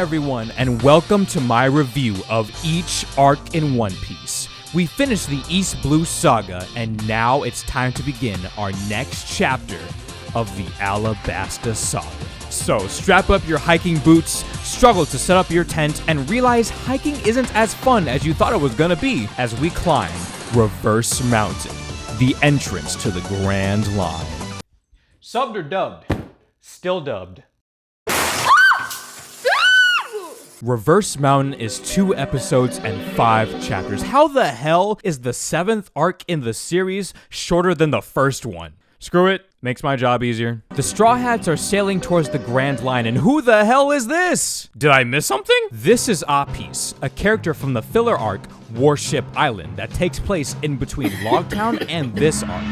everyone, and welcome to my review of each arc in One Piece. We finished the East Blue Saga, and now it's time to begin our next chapter of the Alabasta Saga. So strap up your hiking boots, struggle to set up your tent, and realize hiking isn't as fun as you thought it was gonna be as we climb Reverse Mountain, the entrance to the Grand Line. Subbed or dubbed? Still dubbed. Reverse Mountain is 2 episodes and 5 chapters. How the hell is the 7th arc in the series shorter than the first one? Screw it, makes my job easier. The Straw Hats are sailing towards the Grand Line, and who the hell is this? Did I miss something? This is Apis, a character from the filler arc, Warship Island, that takes place in between Logtown and this arc.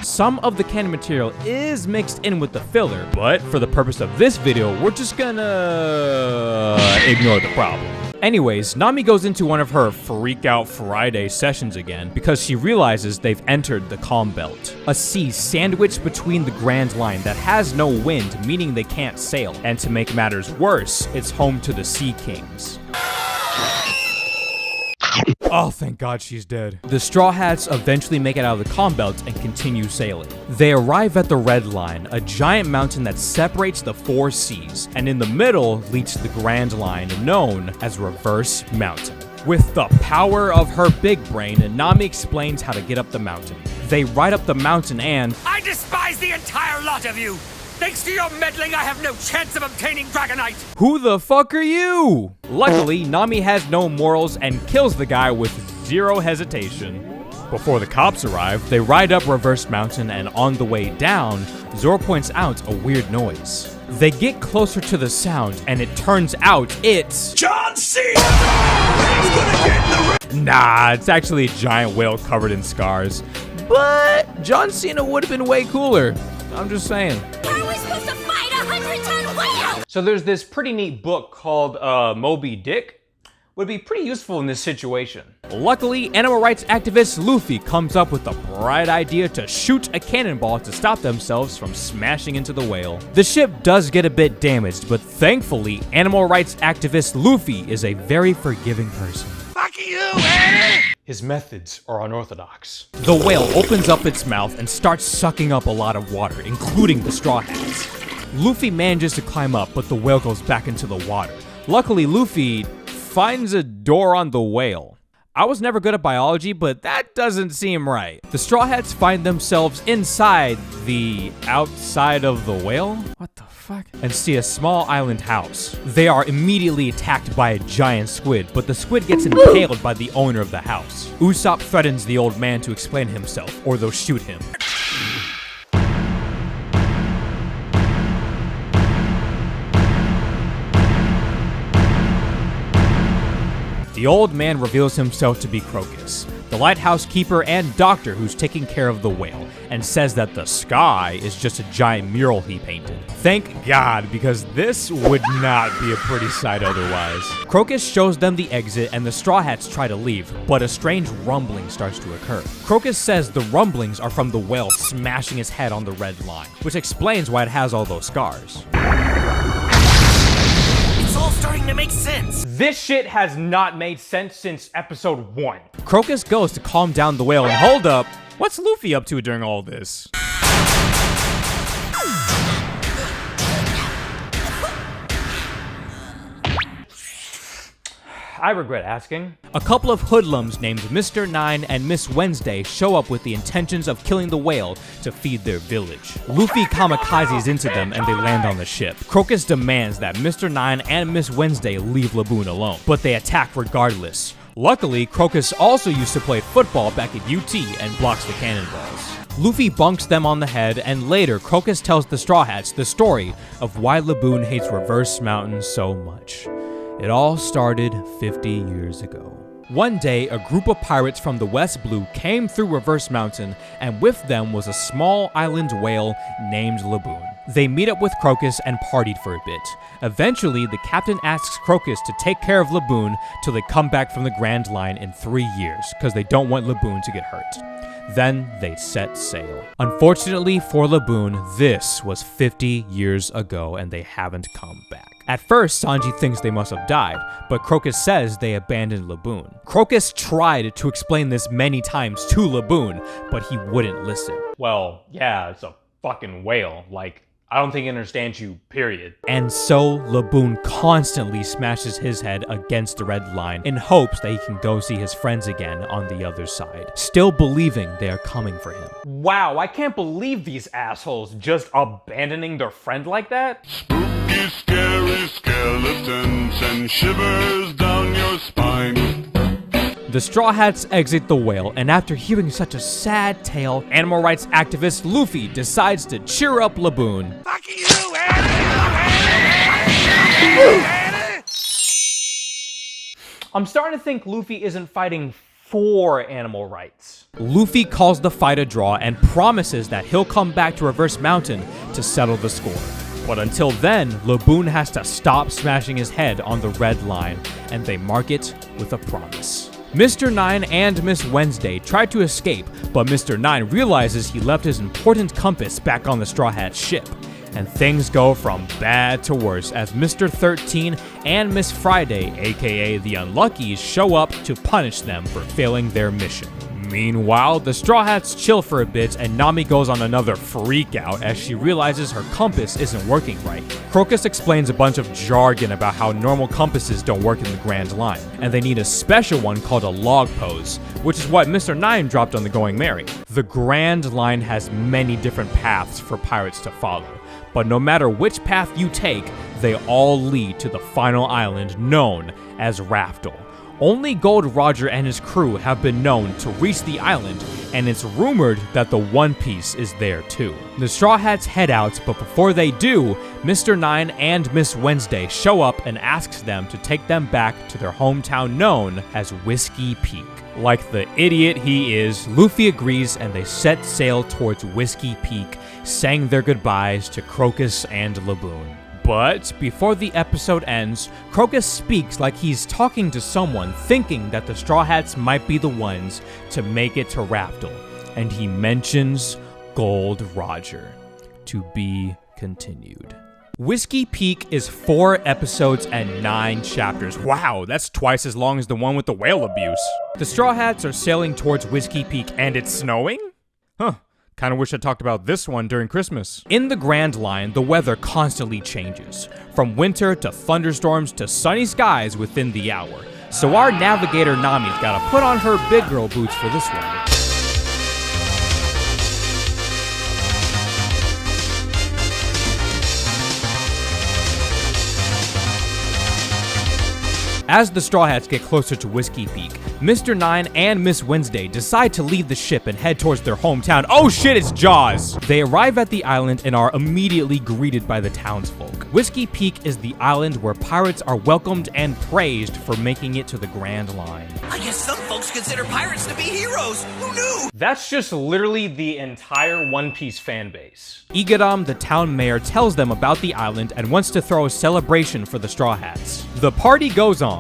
Some of the canon material is mixed in with the filler, but for the purpose of this video, we're just gonna ignore the problem. Anyways, Nami goes into one of her Freak Out Friday sessions again because she realizes they've entered the Calm Belt, a sea sandwiched between the Grand Line that has no wind, meaning they can't sail. And to make matters worse, it's home to the Sea Kings. Oh, thank God she's dead. The Straw Hats eventually make it out of the Calm Belt and continue sailing. They arrive at the Red Line, a giant mountain that separates the 4 seas, and in the middle leads to the Grand Line, known as Reverse Mountain. With the power of her big brain, Nami explains how to get up the mountain. They ride up the mountain and... I despise the entire lot of you! Thanks to your meddling, I have no chance of obtaining Dragonite! Who the fuck are you? Luckily, Nami has no morals and kills the guy with 0 hesitation. Before the cops arrive, they ride up Reverse Mountain, and on the way down, Zoro points out a weird noise. They get closer to the sound, and it turns out it's... John Cena! He's gonna get in the Nah, it's actually a giant whale covered in scars. But John Cena would have been way cooler. I'm just saying. How are we supposed to fight a 100-ton whale? So there's this pretty neat book called Moby Dick. Would be pretty useful in this situation. Luckily, animal rights activist Luffy comes up with the bright idea to shoot a cannonball to stop themselves from smashing into the whale. The ship does get a bit damaged, but thankfully, animal rights activist Luffy is a very forgiving person. Fuck you, eh? His methods are unorthodox. The whale opens up its mouth and starts sucking up a lot of water, including the Straw Hats. Luffy manages to climb up, but the whale goes back into the water. Luckily, Luffy finds a door on the whale. I was never good at biology, but that doesn't seem right. The Straw Hats find themselves inside the outside of the whale? What the fuck? And see a small island house. They are immediately attacked by a giant squid, but the squid gets impaled by the owner of the house. Usopp threatens the old man to explain himself, or they'll shoot him. The old man reveals himself to be Crocus, the lighthouse keeper and doctor who's taking care of the whale, and says that the sky is just a giant mural he painted. Thank God, because this would not be a pretty sight otherwise. Crocus shows them the exit and the Straw Hats try to leave, but a strange rumbling starts to occur. Crocus says the rumblings are from the whale smashing his head on the Red Line, which explains why it has all those scars. It's all starting to make sense. This shit has not made sense since episode 1. Crocus goes to calm down the whale and hold up. What's Luffy up to during all this? I regret asking. A couple of hoodlums named Mr. Nine and Miss Wednesday show up with the intentions of killing the whale to feed their village. Luffy kamikazes into them and they land on the ship. Crocus demands that Mr. Nine and Miss Wednesday leave Laboon alone, but they attack regardless. Luckily, Crocus also used to play football back at UT and blocks the cannonballs. Luffy bunks them on the head, and later Crocus tells the Straw Hats the story of why Laboon hates Reverse Mountain so much. It all started 50 years ago. One day, a group of pirates from the West Blue came through Reverse Mountain, and with them was a small island whale named Laboon. They meet up with Crocus and partied for a bit. Eventually, the captain asks Crocus to take care of Laboon till they come back from the Grand Line in 3 years, because they don't want Laboon to get hurt. Then they set sail. Unfortunately for Laboon, this was 50 years ago, and they haven't come back. At first, Sanji thinks they must have died, but Crocus says they abandoned Laboon. Crocus tried to explain this many times to Laboon, but he wouldn't listen. Well, yeah, it's a fucking whale. Like, I don't think it understands you, period. And so, Laboon constantly smashes his head against the red line in hopes that he can go see his friends again on the other side, still believing they are coming for him. Wow, I can't believe these assholes just abandoning their friend like that. Spooky, scary skeletons and shivers down your spine. The Straw Hats exit the whale, and after hearing such a sad tale, animal rights activist Luffy decides to cheer up Laboon. Fuck you, Annie! I'm starting to think Luffy isn't fighting for animal rights. Luffy calls the fight a draw and promises that he'll come back to Reverse Mountain to settle the score. But until then, Laboon has to stop smashing his head on the red line, and they mark it with a promise. Mr. 9 and Miss Wednesday try to escape, but Mr. 9 realizes he left his important compass back on the Straw Hat ship. And things go from bad to worse as Mr. 13 and Miss Friday, aka the Unluckies, show up to punish them for failing their mission. Meanwhile, the Straw Hats chill for a bit and Nami goes on another freak out as she realizes her compass isn't working right. Crocus explains a bunch of jargon about how normal compasses don't work in the Grand Line, and they need a special one called a log pose, which is what Mr. 9 dropped on the Going Merry. The Grand Line has many different paths for pirates to follow, but no matter which path you take, they all lead to the final island known as Raftel. Only Gold Roger and his crew have been known to reach the island, and it's rumored that the One Piece is there too. The Straw Hats head out, but before they do, Mr. 9 and Miss Wednesday show up and asks them to take them back to their hometown known as Whiskey Peak. Like the idiot he is, Luffy agrees and they set sail towards Whiskey Peak, saying their goodbyes to Crocus and Laboon. But before the episode ends, Crocus speaks like he's talking to someone, thinking that the Straw Hats might be the ones to make it to Raftel, and he mentions Gold Roger. To be continued. Whiskey Peak is 4 episodes and 9 chapters. Wow, that's twice as long as the one with the whale abuse. The Straw Hats are sailing towards Whiskey Peak and it's snowing? Huh. Kinda wish I talked about this one during Christmas. In the Grand Line, the weather constantly changes, from winter to thunderstorms to sunny skies within the hour. So our navigator Nami's gotta put on her big girl boots for this one. As the Straw Hats get closer to Whiskey Peak, Mr. 9 and Miss Wednesday decide to leave the ship and head towards their hometown. Oh shit, it's Jaws! They arrive at the island and are immediately greeted by the townsfolk. Whiskey Peak is the island where pirates are welcomed and praised for making it to the Grand Line. I guess some folks consider pirates to be heroes. Who knew? That's just literally the entire One Piece fan base. Igaram, the town mayor, tells them about the island and wants to throw a celebration for the Straw Hats. The party goes on.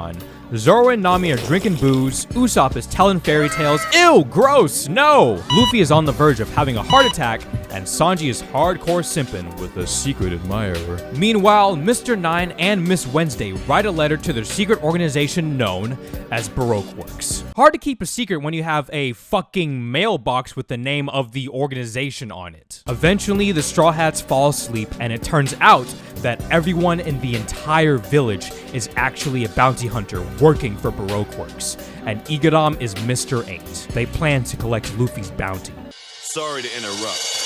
Zoro and Nami are drinking booze, Usopp is telling fairy tales, ew, gross, no! Luffy is on the verge of having a heart attack, and Sanji is hardcore simping with a secret admirer. Meanwhile, Mr. 9 and Miss Wednesday write a letter to their secret organization known as Baroque Works. Hard to keep a secret when you have a fucking mailbox with the name of the organization on it. Eventually, the Straw Hats fall asleep, and it turns out that everyone in the entire village is actually a bounty hunter working for Baroque Works, and Igaram is Mr. 8. They plan to collect Luffy's bounty. Sorry to interrupt.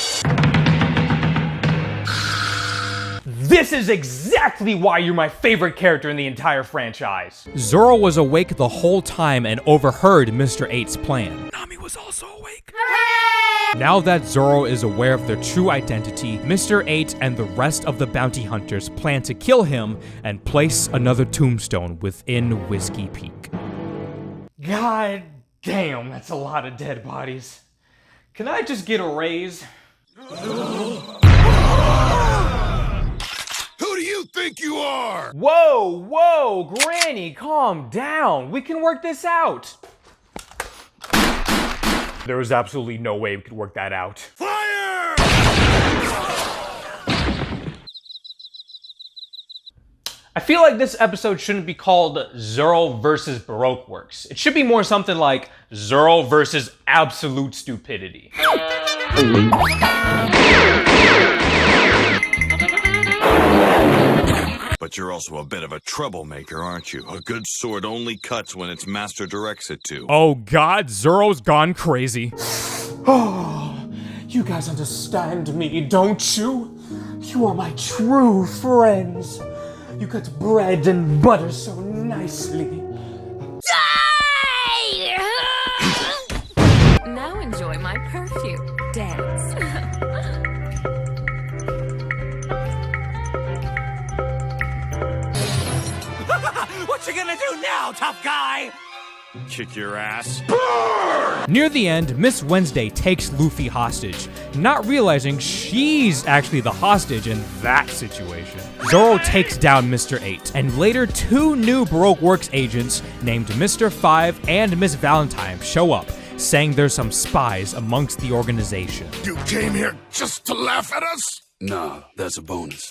This is exactly why you're my favorite character in the entire franchise. Zoro was awake the whole time and overheard Mr. 8's plan. Nami was also awake. Now that Zoro is aware of their true identity, Mr. 8 and the rest of the bounty hunters plan to kill him and place another tombstone within Whiskey Peak. God damn, that's a lot of dead bodies. Can I just get a raise? Who do you think you are? Whoa, Granny, calm down. We can work this out. There was absolutely no way we could work that out. Fire! I feel like this episode shouldn't be called Zoro versus Baroque Works. It should be more something like Zoro versus absolute stupidity. But you're also a bit of a troublemaker, aren't you? A good sword only cuts when its master directs it to. Oh god, Zoro's gone crazy. Oh, you guys understand me, don't you? You are my true friends. You cut bread and butter so nicely. Now enjoy my perfume. Dance. What you gonna do now, tough guy? Kick your ass. Near the end, Miss Wednesday takes Luffy hostage, not realizing she's actually the hostage in that situation. Zoro takes down Mr. 8, and later 2 new Baroque Works agents named Mr. 5 and Miss Valentine show up, saying there's some spies amongst the organization. You came here just to laugh at us? Nah, that's a bonus.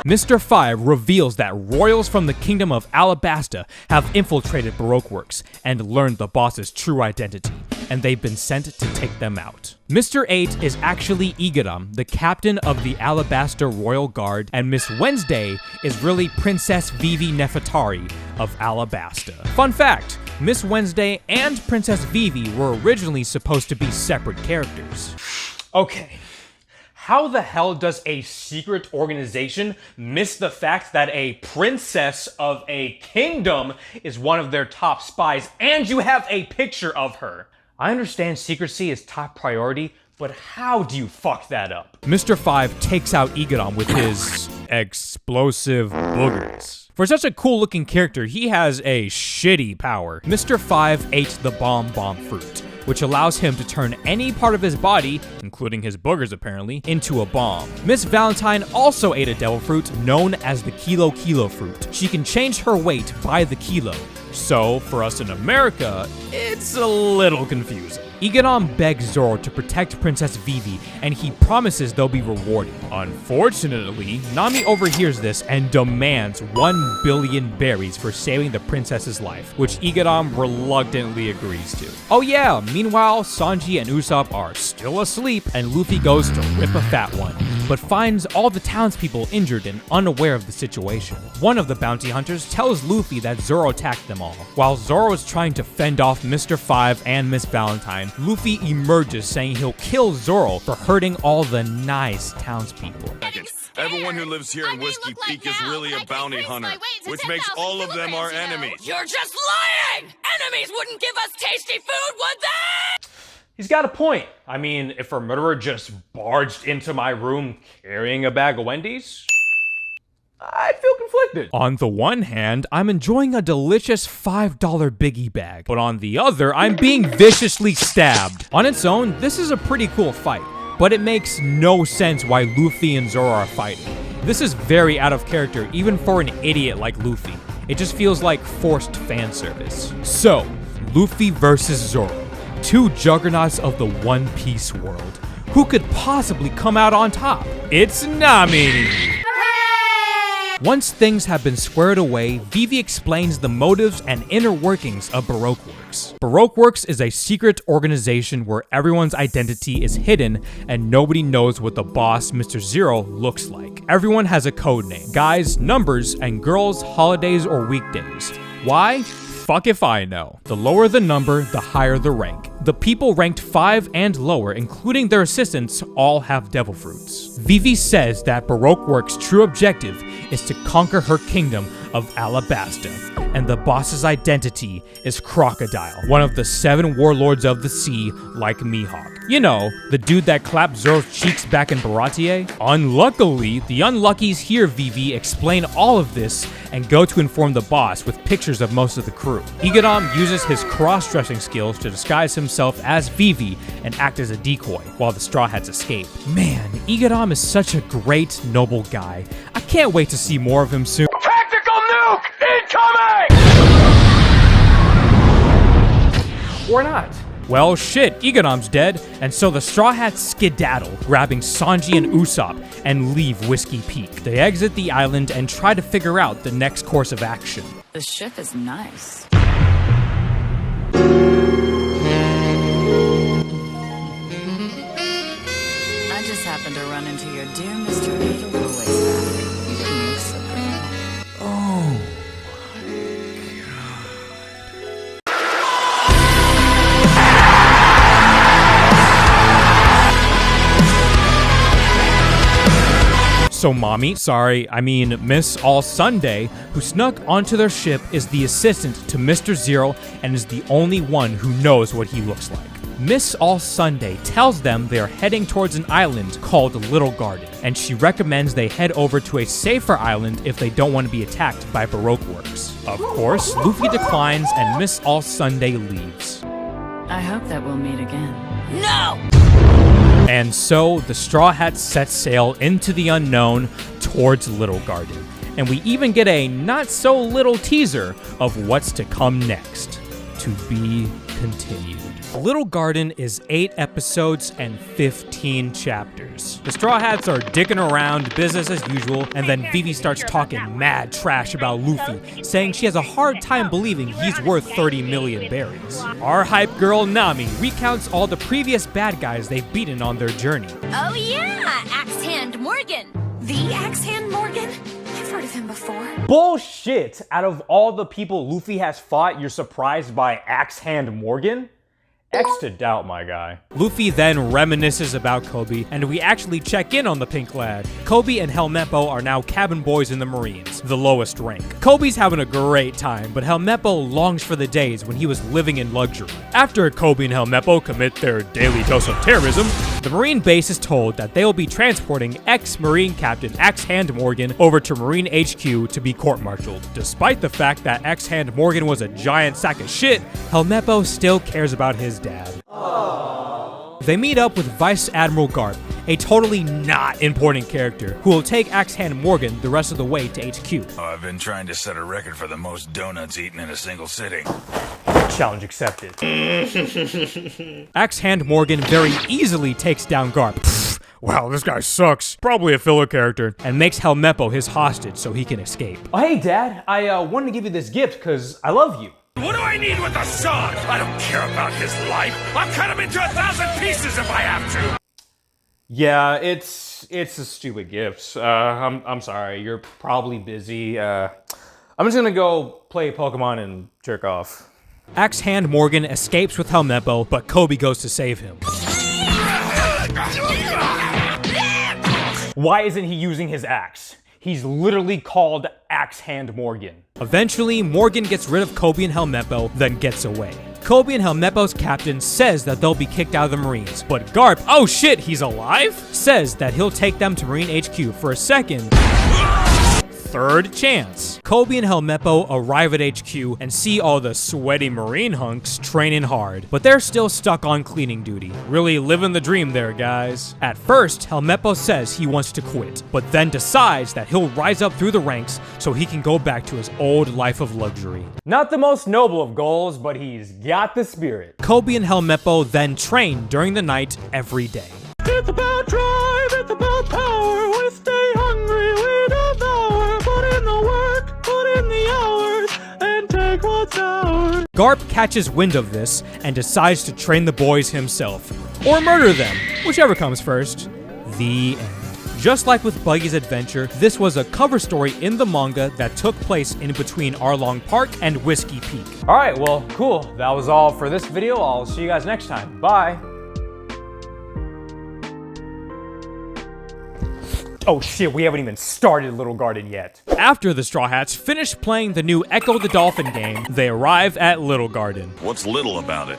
Mr. 5 reveals that royals from the kingdom of Alabasta have infiltrated Baroque Works and learned the boss's true identity, and they've been sent to take them out. Mr. 8 is actually Igaram, the captain of the Alabasta Royal Guard, and Miss Wednesday is really Princess Vivi Nefertari of Alabasta. Fun fact, Miss Wednesday and Princess Vivi were originally supposed to be separate characters. Okay. How the hell does a secret organization miss the fact that a princess of a kingdom is one of their top spies, and you have a picture of her? I understand secrecy is top priority, but how do you fuck that up? Mr. 5 takes out Igaram with his explosive boogers. For such a cool looking character, he has a shitty power. Mr. 5 ate the bomb fruit, which allows him to turn any part of his body, including his boogers apparently, into a bomb. Miss Valentine also ate a devil fruit known as the Kilo fruit. She can change her weight by the kilo. So, for us in America, it's a little confusing. Igaram begs Zoro to protect Princess Vivi, and he promises they'll be rewarded. Unfortunately, Nami overhears this and demands 1 billion berries for saving the princess's life, which Igaram reluctantly agrees to. Oh yeah, meanwhile, Sanji and Usopp are still asleep, and Luffy goes to rip a fat one, but finds all the townspeople injured and unaware of the situation. One of the bounty hunters tells Luffy that Zoro attacked them all. While Zoro is trying to fend off Mr. 5 and Miss Valentine, Luffy emerges saying he'll kill Zoro for hurting all the nice townspeople. Everyone who lives here in Whiskey Peak is really a bounty hunter, which makes all of them our enemies. You're just lying! Enemies wouldn't give us tasty food, would they? He's got a point. I mean, if a murderer just barged into my room carrying a bag of Wendy's, I feel conflicted. On the one hand, I'm enjoying a delicious $5 biggie bag, but on the other, I'm being viciously stabbed. On its own, this is a pretty cool fight, but it makes no sense why Luffy and Zoro are fighting. This is very out of character, even for an idiot like Luffy. It just feels like forced fan service. So, Luffy versus Zoro, 2 juggernauts of the One Piece world. Who could possibly come out on top? It's Nami! Once things have been squared away, Vivi explains the motives and inner workings of Baroque Works. Baroque Works is a secret organization where everyone's identity is hidden and nobody knows what the boss, Mr. Zero, looks like. Everyone has a code name: guys, numbers, and girls, holidays, or weekdays. Why? Fuck if I know. The lower the number, the higher the rank. The people ranked 5 and lower, including their assistants, all have devil fruits. Vivi says that Baroque Works' true objective is to conquer her kingdom of Alabasta, and the boss's identity is Crocodile, one of the 7 warlords of the sea, like Mihawk. You know, the dude that clapped Zoro's cheeks back in Baratier? Unluckily, the unluckies hear Vivi explain all of this and go to inform the boss with pictures of most of the crew. Igaram uses his cross-dressing skills to disguise himself as Vivi and act as a decoy, while the Straw Hats escape. Man, Igaram is such a great, noble guy. I can't wait to see more of him soon. Tactical nuke incoming! Or not. Well shit, Egonom's dead, and so the Straw Hats skedaddle, grabbing Sanji and Usopp, and leave Whiskey Peak. They exit the island and try to figure out the next course of action. The ship is nice. I just happened to run into your dear Mr. 8 a little ways back. You didn't look so good. Oh. So Miss All Sunday, who snuck onto their ship, is the assistant to Mr. Zero and is the only one who knows what he looks like. Miss All Sunday tells them they are heading towards an island called Little Garden, and she recommends they head over to a safer island if they don't want to be attacked by Baroque works. Of course, Luffy declines and Miss All Sunday leaves. I hope that we'll meet again. No! And so, the Straw Hats set sail into the unknown towards Little Garden. And we even get a not-so-little teaser of what's to come next. To be continued. Little Garden is 8 episodes and 15 chapters. The Straw Hats are dicking around, business as usual, and then Vivi starts talking mad trash about Luffy, saying she has a hard time believing he's worth 30 million berries. Our hype girl Nami recounts all the previous bad guys they've beaten on their journey. Oh yeah, Axe Hand Morgan. The Axe Hand Morgan? I've heard of him before. Bullshit! Out of all the people Luffy has fought, you're surprised by Axe Hand Morgan? X to doubt, my guy. Luffy then reminisces about Kobe, and we actually check in on the pink lad. Kobe and Helmeppo are now cabin boys in the Marines, the lowest rank. Kobe's having a great time, but Helmeppo longs for the days when he was living in luxury. After Kobe and Helmeppo commit their daily dose of terrorism, the Marine base is told that they will be transporting ex-Marine Captain Axe Hand Morgan over to Marine HQ to be court-martialed. Despite the fact that Axe Hand Morgan was a giant sack of shit, Helmeppo still cares about his dad. Aww. They meet up with Vice Admiral Garp, a totally not important character, who will take Axe Hand Morgan the rest of the way to HQ. Oh, I've been trying to set a record for the most donuts eaten in a single sitting. Challenge accepted. Axe Hand Morgan very easily takes down Garp. Wow, this guy sucks. Probably a filler character. And makes Helmeppo his hostage so he can escape. Oh, hey, Dad. I wanted to give you this gift because I love you. What do I need with the song? I don't care about his life. I'll cut him into 1,000 pieces if I have to. Yeah, it's a stupid gift. I'm sorry. You're probably busy. I'm just gonna go play Pokemon and jerk off. Axe Hand Morgan escapes with Helmeppo, but Kobe goes to save him. Why isn't he using his axe? He's literally called Axe Hand Morgan. Eventually, Morgan gets rid of Kobe and Helmeppo, then gets away. Kobe and Helmeppo's captain says that they'll be kicked out of the Marines, but Garp, oh shit, he's alive? Says that he'll take them to Marine HQ for a third chance. Kobe and Helmeppo arrive at HQ and see all the sweaty Marine hunks training hard, but they're still stuck on cleaning duty. Really living the dream there, guys. At first, Helmeppo says he wants to quit, but then decides that he'll rise up through the ranks so he can go back to his old life of luxury. Not the most noble of goals, but he's got the spirit. Kobe and Helmeppo then train during the night every day. It's about drive, it's about power. We stay hungry, we devour. Put in the work, put in the hours, and take what's ours. Garp catches wind of this and decides to train the boys himself, or murder them, whichever comes first. The end. Just like with Buggy's adventure, this was a cover story in the manga that took place in between Arlong Park and Whiskey Peak. Alright, well, cool. That was all for this video. I'll see you guys next time. Bye. Oh shit, we haven't even started Little Garden yet. After the Straw Hats finish playing the new Echo the Dolphin game, they arrive at Little Garden. What's little about it?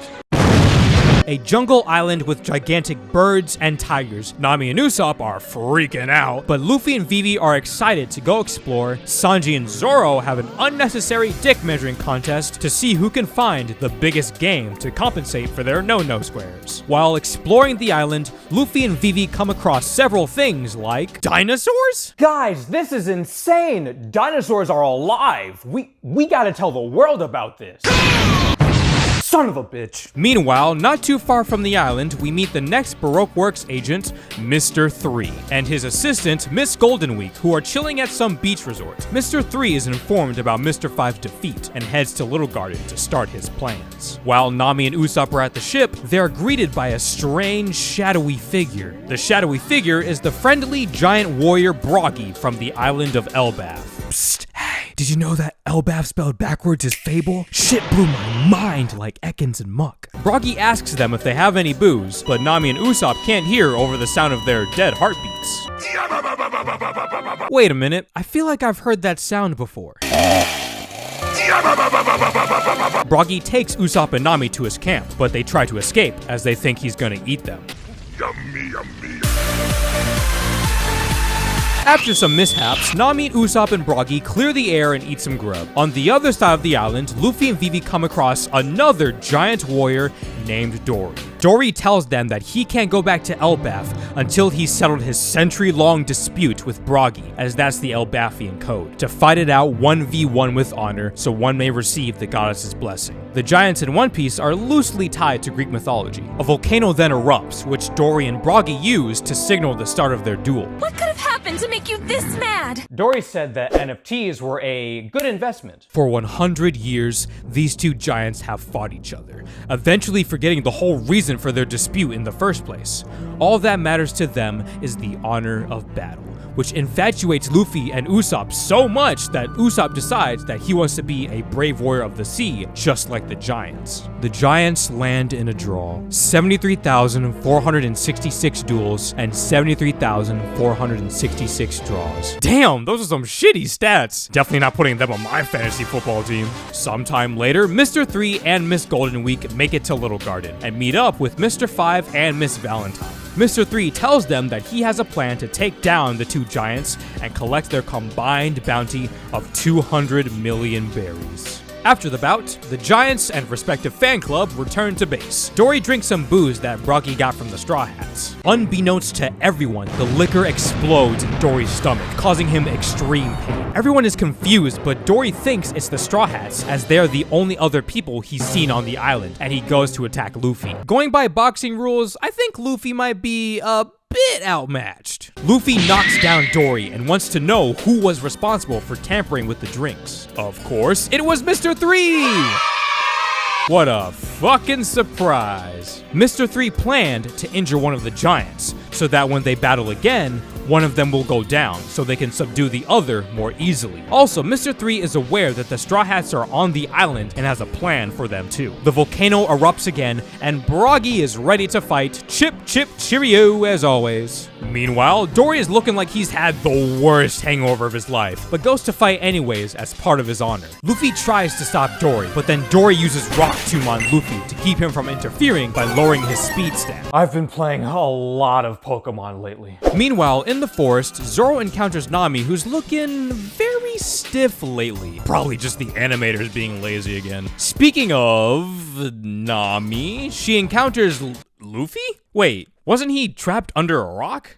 A jungle island with gigantic birds and tigers. Nami and Usopp are freaking out, but Luffy and Vivi are excited to go explore. Sanji and Zoro have an unnecessary dick measuring contest to see who can find the biggest game to compensate for their no-no squares. While exploring the island, Luffy and Vivi come across several things like dinosaurs? Guys, this is insane! Dinosaurs are alive! We gotta tell the world about this! son of a bitch. Meanwhile, not too far from the island, we meet the next Baroque Works agent, Mr. 3, and his assistant, Miss Goldenweek, who are chilling at some beach resort. Mr. 3 is informed about Mr. 5's defeat and heads to Little Garden to start his plans. While Nami and Usopp are at the ship, they are greeted by a strange, shadowy figure. The shadowy figure is the friendly giant warrior Broggy from the island of Elbaf. Psst, hey, did you know that Elbaf spelled backwards is fable? Shit blew my mind like Ekans and Muck. Broggy asks them if they have any booze, but Nami and Usopp can't hear over the sound of their dead heartbeats. Wait a minute, I feel like I've heard that sound before. Broggy takes Usopp and Nami to his camp, but they try to escape as they think he's gonna eat them. Yummy, yummy. After some mishaps, Nami, Usopp, and Broggy clear the air and eat some grub. On the other side of the island, Luffy and Vivi come across another giant warrior named Dory. Dory tells them that he can't go back to Elbaf until he's settled his century-long dispute with Broggy, as that's the Elbafian code, to fight it out 1v1 with honor so one may receive the goddess's blessing. The giants in One Piece are loosely tied to Greek mythology. A volcano then erupts, which Dory and Broggy use to signal the start of their duel. What could have happened to make you this mad? Dory said that NFTs were a good investment. For 100 years, these two giants have fought each other, eventually forgetting the whole reason for their dispute in the first place. All that matters to them is the honor of battle, which infatuates Luffy and Usopp so much that Usopp decides that he wants to be a brave warrior of the sea, just like the giants. The giants land in a draw. 73,466 duels and 73,466 draws. Damn, those are some shitty stats. Definitely not putting them on my fantasy football team. Sometime later, Mr. 3 and Miss Goldenweek make it to Little Garden and meet up with Mr. 5 and Miss Valentine. Mr. 3 tells them that he has a plan to take down the two giants and collect their combined bounty of 200 million berries. After the bout, the giants and respective fan club return to base. Dory drinks some booze that Broggy got from the Straw Hats. Unbeknownst to everyone, the liquor explodes in Dory's stomach, causing him extreme pain. Everyone is confused, but Dory thinks it's the Straw Hats, as they're the only other people he's seen on the island, and he goes to attack Luffy. Going by boxing rules, I think Luffy might be a bit outmatched. Luffy knocks down Dory and wants to know who was responsible for tampering with the drinks. Of course, it was Mr. 3! What a fucking surprise. Mr. 3 planned to injure one of the giants, so that when they battle again, one of them will go down, so they can subdue the other more easily. Also, Mr. 3 is aware that the Straw Hats are on the island and has a plan for them too. The volcano erupts again, and Broggy is ready to fight. Chip, chip, cheerio, as always. Meanwhile, Dory is looking like he's had the worst hangover of his life, but goes to fight anyways as part of his honor. Luffy tries to stop Dory, but then Dory uses Rock Tomb on Luffy to keep him from interfering by lowering his speed stat. I've been playing a lot of Pokemon lately. Meanwhile, in the forest, Zoro encounters Nami, who's looking very stiff lately. Probably just the animators being lazy again. Speaking of Nami, she encounters Luffy? Wait, wasn't he trapped under a rock?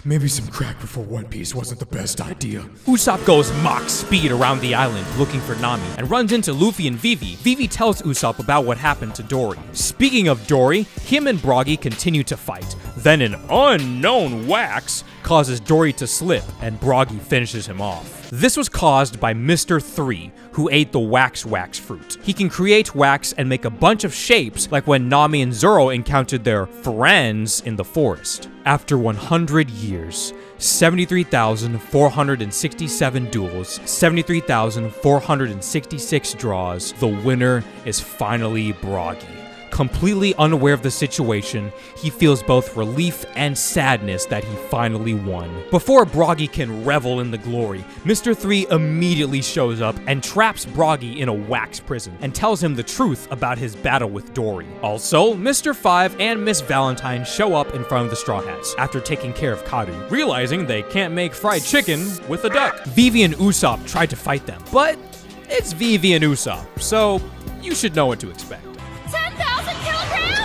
Maybe some crack before One Piece wasn't the best idea. Usopp goes Mach speed around the island looking for Nami and runs into Luffy and Vivi. Vivi tells Usopp about what happened to Dory. Speaking of Dory, him and Broggy continue to fight. Then an unknown wax causes Dory to slip and Broggy finishes him off. This was caused by Mr. 3, who ate the wax fruit. He can create wax and make a bunch of shapes like when Nami and Zoro encountered their friends in the forest. After 100 years, 73,467 duels, 73,466 draws, the winner is finally Broggy. Completely unaware of the situation, he feels both relief and sadness that he finally won. Before Broggy can revel in the glory, Mr. 3 immediately shows up and traps Broggy in a wax prison and tells him the truth about his battle with Dory. Also, Mr. 5 and Miss Valentine show up in front of the Straw Hats after taking care of Karu, realizing they can't make fried chicken with a duck. Vivi and Usopp try to fight them, but it's Vivi and Usopp, so you should know what to expect. 10,000 kilograms?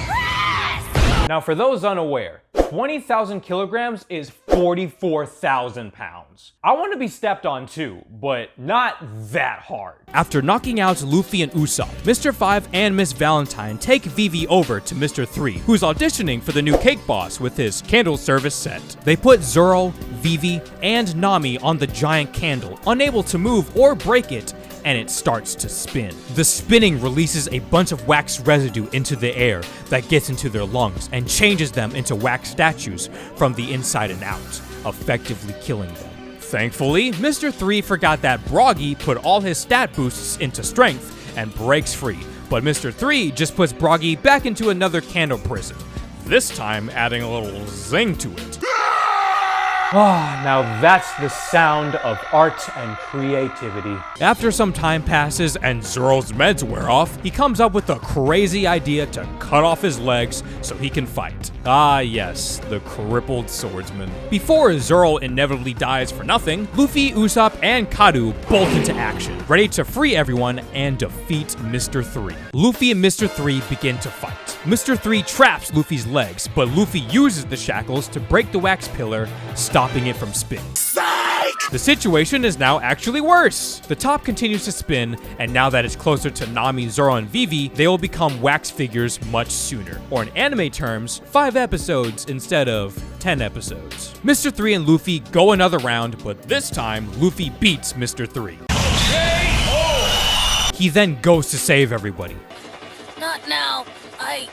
Press! Now, for those unaware, 20,000 kilograms is 44,000 pounds. I want to be stepped on too, but not that hard. After knocking out Luffy and Usopp, Mr. 5 and Miss Valentine take Vivi over to Mr. 3, who's auditioning for the new cake boss with his candle service set. They put Zoro, Vivi, and Nami on the giant candle, unable to move or break it, and it starts to spin. The spinning releases a bunch of wax residue into the air that gets into their lungs and changes them into wax statues from the inside and out, effectively killing them. Thankfully, Mr. 3 forgot that Broggy put all his stat boosts into strength and breaks free, but Mr. 3 just puts Broggy back into another candle prison, this time adding a little zing to it. Ah, now that's the sound of art and creativity. After some time passes and Zoro's meds wear off, he comes up with a crazy idea to cut off his legs so he can fight. Ah yes, the crippled swordsman. Before Zoro inevitably dies for nothing, Luffy, Usopp, and Kadu bolt into action, ready to free everyone and defeat Mr. 3. Luffy and Mr. 3 begin to fight. Mr. 3 traps Luffy's legs, but Luffy uses the shackles to break the wax pillar, stopping it from spinning. The situation is now actually worse. The top continues to spin, and now that it's closer to Nami, Zoro, and Vivi, they will become wax figures much sooner. Or in anime terms, 5 episodes instead of 10 episodes. Mr. 3 and Luffy go another round, but this time, Luffy beats Mr. 3. He then goes to save everybody. Not now. I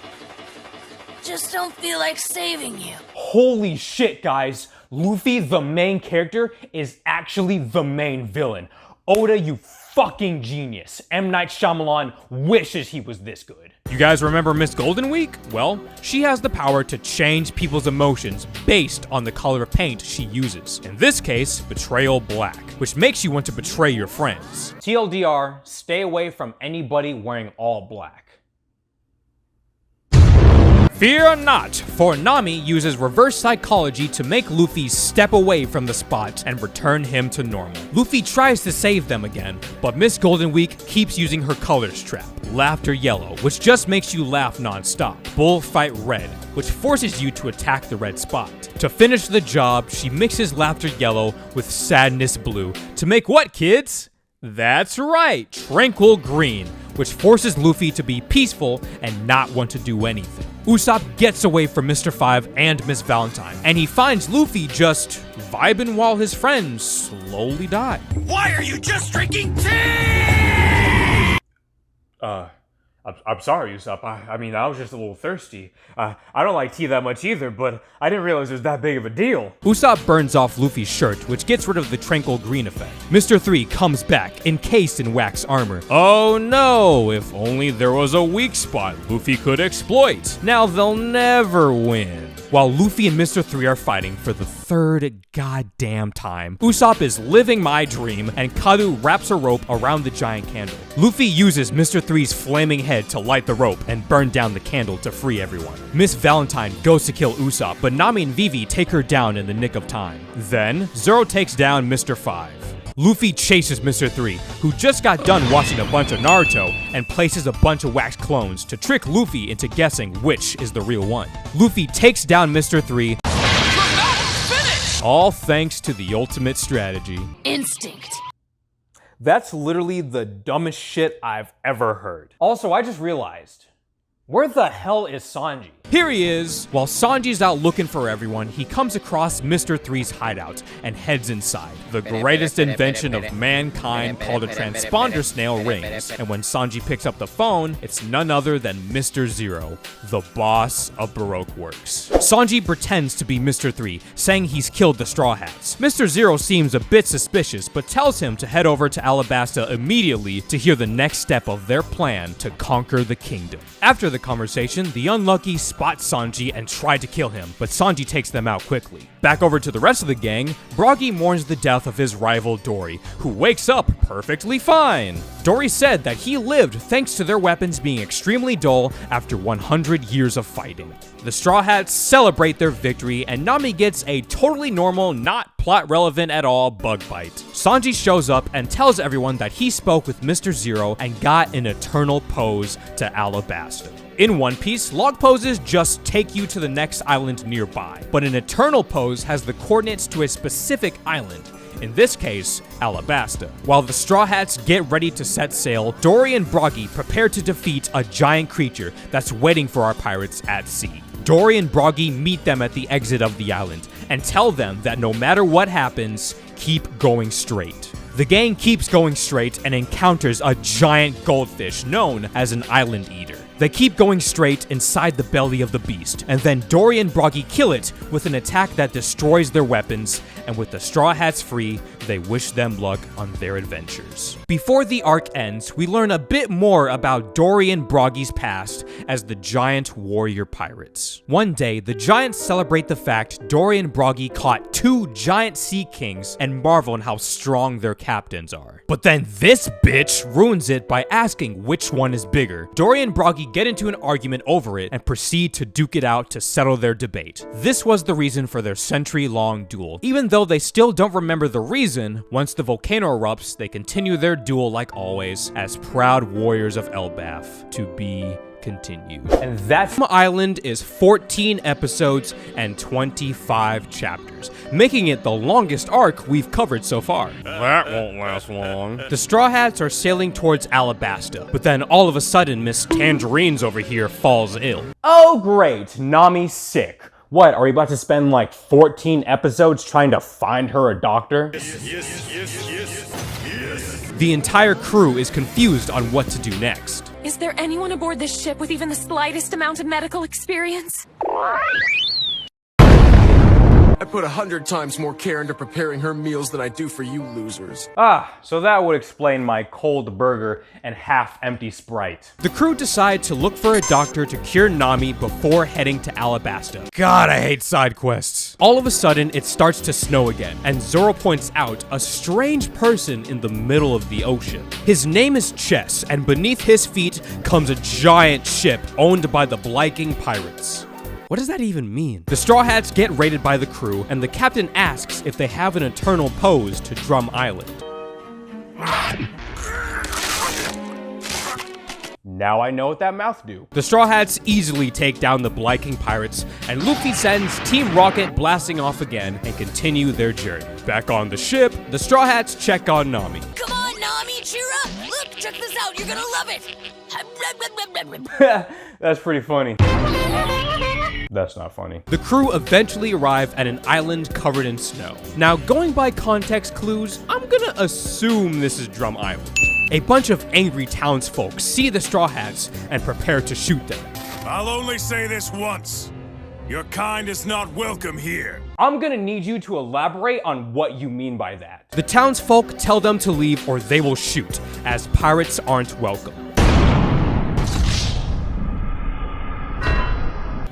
just don't feel like saving you. Holy shit, guys. Luffy, the main character, is actually the main villain. Oda, you fucking genius. M. Night Shyamalan wishes he was this good. You guys remember Miss Golden Week? Well, she has the power to change people's emotions based on the color of paint she uses. In this case, Betrayal Black, which makes you want to betray your friends. TLDR, stay away from anybody wearing all black. Fear not, for Nami uses reverse psychology to make Luffy step away from the spot and return him to normal. Luffy tries to save them again, but Miss Golden Week keeps using her colors trap. Laughter Yellow, which just makes you laugh non-stop. Bullfight Red, which forces you to attack the red spot. To finish the job, she mixes Laughter Yellow with Sadness Blue to make what, kids? That's right, Tranquil Green, which forces Luffy to be peaceful and not want to do anything. Usopp gets away from Mr. 5 and Miss Valentine, and he finds Luffy just vibing while his friends slowly die. Why are you just drinking tea? I'm sorry, Usopp. I mean, I was just a little thirsty. I don't like tea that much either, but I didn't realize it was that big of a deal. Usopp burns off Luffy's shirt, which gets rid of the Tranquil Green effect. Mr. 3 comes back, encased in wax armor. Oh no, if only there was a weak spot Luffy could exploit. Now they'll never win. While Luffy and Mr. 3 are fighting for the third goddamn time, Usopp is living my dream, and Kadu wraps a rope around the giant candle. Luffy uses Mr. 3's flaming head to light the rope and burn down the candle to free everyone. Miss Valentine goes to kill Usopp, but Nami and Vivi take her down in the nick of time. Then, Zoro takes down Mr. 5. Luffy chases Mr. 3, who just got done watching a bunch of Naruto, and places a bunch of wax clones to trick Luffy into guessing which is the real one. Luffy takes down Mr. 3, all thanks to the ultimate strategy. Instinct. That's literally the dumbest shit I've ever heard. Also, I just realized, where the hell is Sanji? Here he is. While Sanji's out looking for everyone, he comes across Mr. 3's hideout and heads inside. The greatest invention of mankind, called a transponder snail, rings. And when Sanji picks up the phone, it's none other than Mr. Zero, the boss of Baroque Works. Sanji pretends to be Mr. 3, saying he's killed the Straw Hats. Mr. Zero seems a bit suspicious, but tells him to head over to Alabasta immediately to hear the next step of their plan to conquer the kingdom. After the conversation, the unlucky spot Sanji and try to kill him, but Sanji takes them out quickly. Back over to the rest of the gang, Broggy mourns the death of his rival Dory, who wakes up perfectly fine. Dory said that he lived thanks to their weapons being extremely dull after 100 years of fighting. The Straw Hats celebrate their victory, and Nami gets a totally normal, not plot relevant at all bug bite. Sanji shows up and tells everyone that he spoke with Mr. Zero and got an eternal pose to Alabasta. In One Piece, log poses just take you to the next island nearby, but an eternal pose has the coordinates to a specific island. In this case, Alabasta. While the Straw Hats get ready to set sail, Dory and Broggy prepare to defeat a giant creature that's waiting for our pirates at sea. Dory and Broggy meet them at the exit of the island and tell them that no matter what happens, keep going straight. The gang keeps going straight and encounters a giant goldfish known as an island eater. They keep going straight inside the belly of the beast, and then Dory and Broggy kill it with an attack that destroys their weapons, and with the Straw Hats free, they wish them luck on their adventures. Before the arc ends, we learn a bit more about Dory and Broggy's past as the giant warrior pirates. One day, the giants celebrate the fact Dory and Broggy caught 2 giant sea kings and marvel on how strong their captains are. But then this bitch ruins it by asking which one is bigger. Dory and Broggy get into an argument over it and proceed to duke it out to settle their debate. This was the reason for their century-long duel. Even though they still don't remember the reason, once the volcano erupts, they continue their duel like always, as proud warriors of Elbaf, to be continued. And that island is 14 episodes and 25 chapters, making it the longest arc we've covered so far. That won't last long. The Straw Hats are sailing towards Alabasta, but then all of a sudden Miss Tangerine's over here falls ill. Oh great, Nami's sick. What, are we about to spend like 14 episodes trying to find her a doctor? The entire crew is confused on what to do next. Is there anyone aboard this ship with even the slightest amount of medical experience? I put 100 times more care into preparing her meals than I do for you losers. Ah, so that would explain my cold burger and half-empty Sprite. The crew decide to look for a doctor to cure Nami before heading to Alabasta. God, I hate side quests. All of a sudden, it starts to snow again, and Zoro points out a strange person in the middle of the ocean. His name is Chess, and beneath his feet comes a giant ship owned by the Blighting Pirates. What does that even mean? The Straw Hats get raided by the crew, and the captain asks if they have an eternal pose to Drum Island. Now I know what that mouth do. The Straw Hats easily take down the Blighting Pirates, and Luffy sends Team Rocket blasting off again and continue their journey. Back on the ship, the Straw Hats check on Nami. Come on, Nami, cheer up! Look, check this out, you're gonna love it! That's pretty funny. That's not funny. The crew eventually arrive at an island covered in snow. Now, going by context clues, I'm gonna assume this is Drum Island. A bunch of angry townsfolk see the Straw Hats and prepare to shoot them. I'll only say this once. Your kind is not welcome here. I'm gonna need you to elaborate on what you mean by that. The townsfolk tell them to leave or they will shoot, as pirates aren't welcome.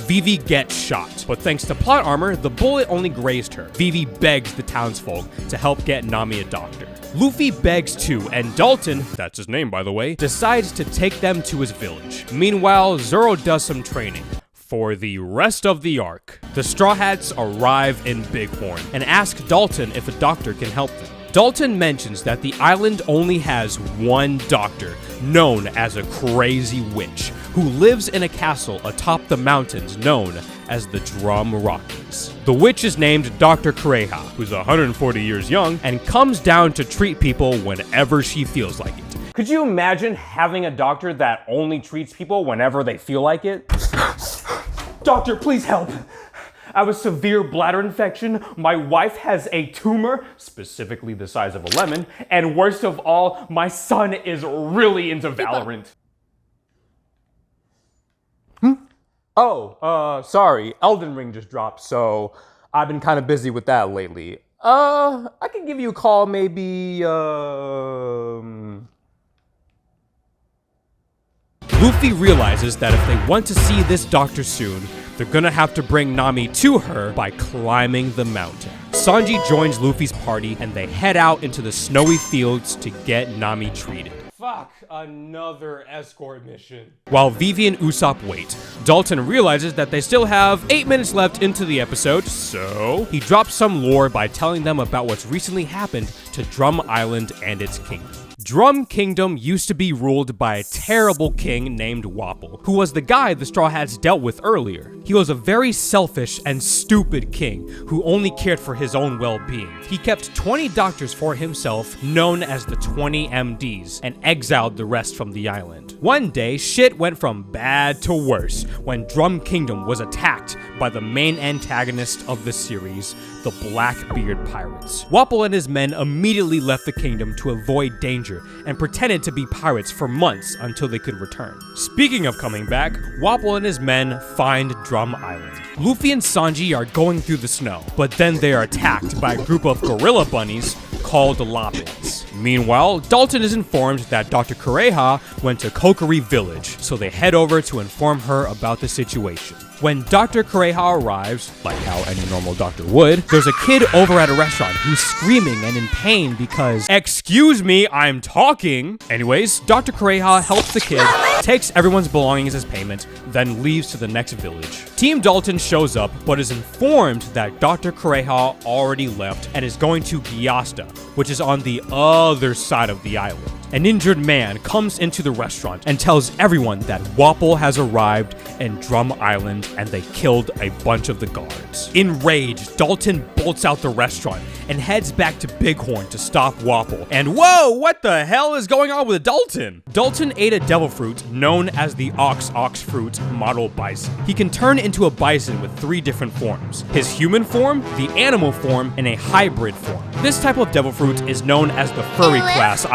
Vivi gets shot, but thanks to plot armor, the bullet only grazed her. Vivi begs the townsfolk to help get Nami a doctor. Luffy begs too, and Dalton, that's his name by the way, decides to take them to his village. Meanwhile, Zoro does some training. For the rest of the arc, the Straw Hats arrive in Bighorn and ask Dalton if a doctor can help them. Dalton mentions that the island only has one doctor, known as a crazy witch, who lives in a castle atop the mountains known as the Drum Rockies. The witch is named Dr. Kureha, who's 140 years young, and comes down to treat people whenever she feels like it. Could you imagine having a doctor that only treats people whenever they feel like it? Doctor, please help. I have a severe bladder infection, my wife has a tumor, specifically the size of a lemon, and worst of all, my son is really into Valorant. Oh, sorry, Elden Ring just dropped, so I've been kind of busy with that lately. I can give you a call maybe, Luffy realizes that if they want to see this doctor soon, they're gonna have to bring Nami to her by climbing the mountain. Sanji joins Luffy's party and they head out into the snowy fields to get Nami treated. Fuck, another escort mission. While Vivi and Usopp wait, Dalton realizes that they still have 8 minutes left into the episode, so he drops some lore by telling them about what's recently happened to Drum Island and its kingdom. Drum Kingdom used to be ruled by a terrible king named Wapple, who was the guy the Straw Hats dealt with earlier. He was a very selfish and stupid king who only cared for his own well-being. He kept 20 doctors for himself, known as the 20 MDs, and exiled the rest from the island. One day, shit went from bad to worse when Drum Kingdom was attacked by the main antagonist of the series, the Blackbeard Pirates. Wapple and his men immediately left the kingdom to avoid danger and pretended to be pirates for months until they could return. Speaking of coming back, Wapple and his men find Drum Island. Luffy and Sanji are going through the snow, but then they are attacked by a group of gorilla bunnies called Loppins. Meanwhile, Dalton is informed that Dr. Kureha went to Kokiri Village, so they head over to inform her about the situation. When Dr. Kureha arrives, like how any normal doctor would, there's a kid over at a restaurant who's screaming and in pain because, "Excuse me, I'm talking." Anyways, Dr. Kureha helps the kid, takes everyone's belongings as payment, then leaves to the next village. Team Dalton shows up, but is informed that Dr. Kureha already left and is going to Gyasta, which is on the other side of the island. An injured man comes into the restaurant and tells everyone that Wapple has arrived in Drum Island and they killed a bunch of the guards. Enraged, Dalton bolts out the restaurant and heads back to Bighorn to stop Wapple. And whoa, what the hell is going on with Dalton? Dalton ate a devil fruit known as the ox fruit model bison. He can turn into a bison with 3 different forms: his human form, the animal form, and a hybrid form. This type of devil fruit is known as the furry class,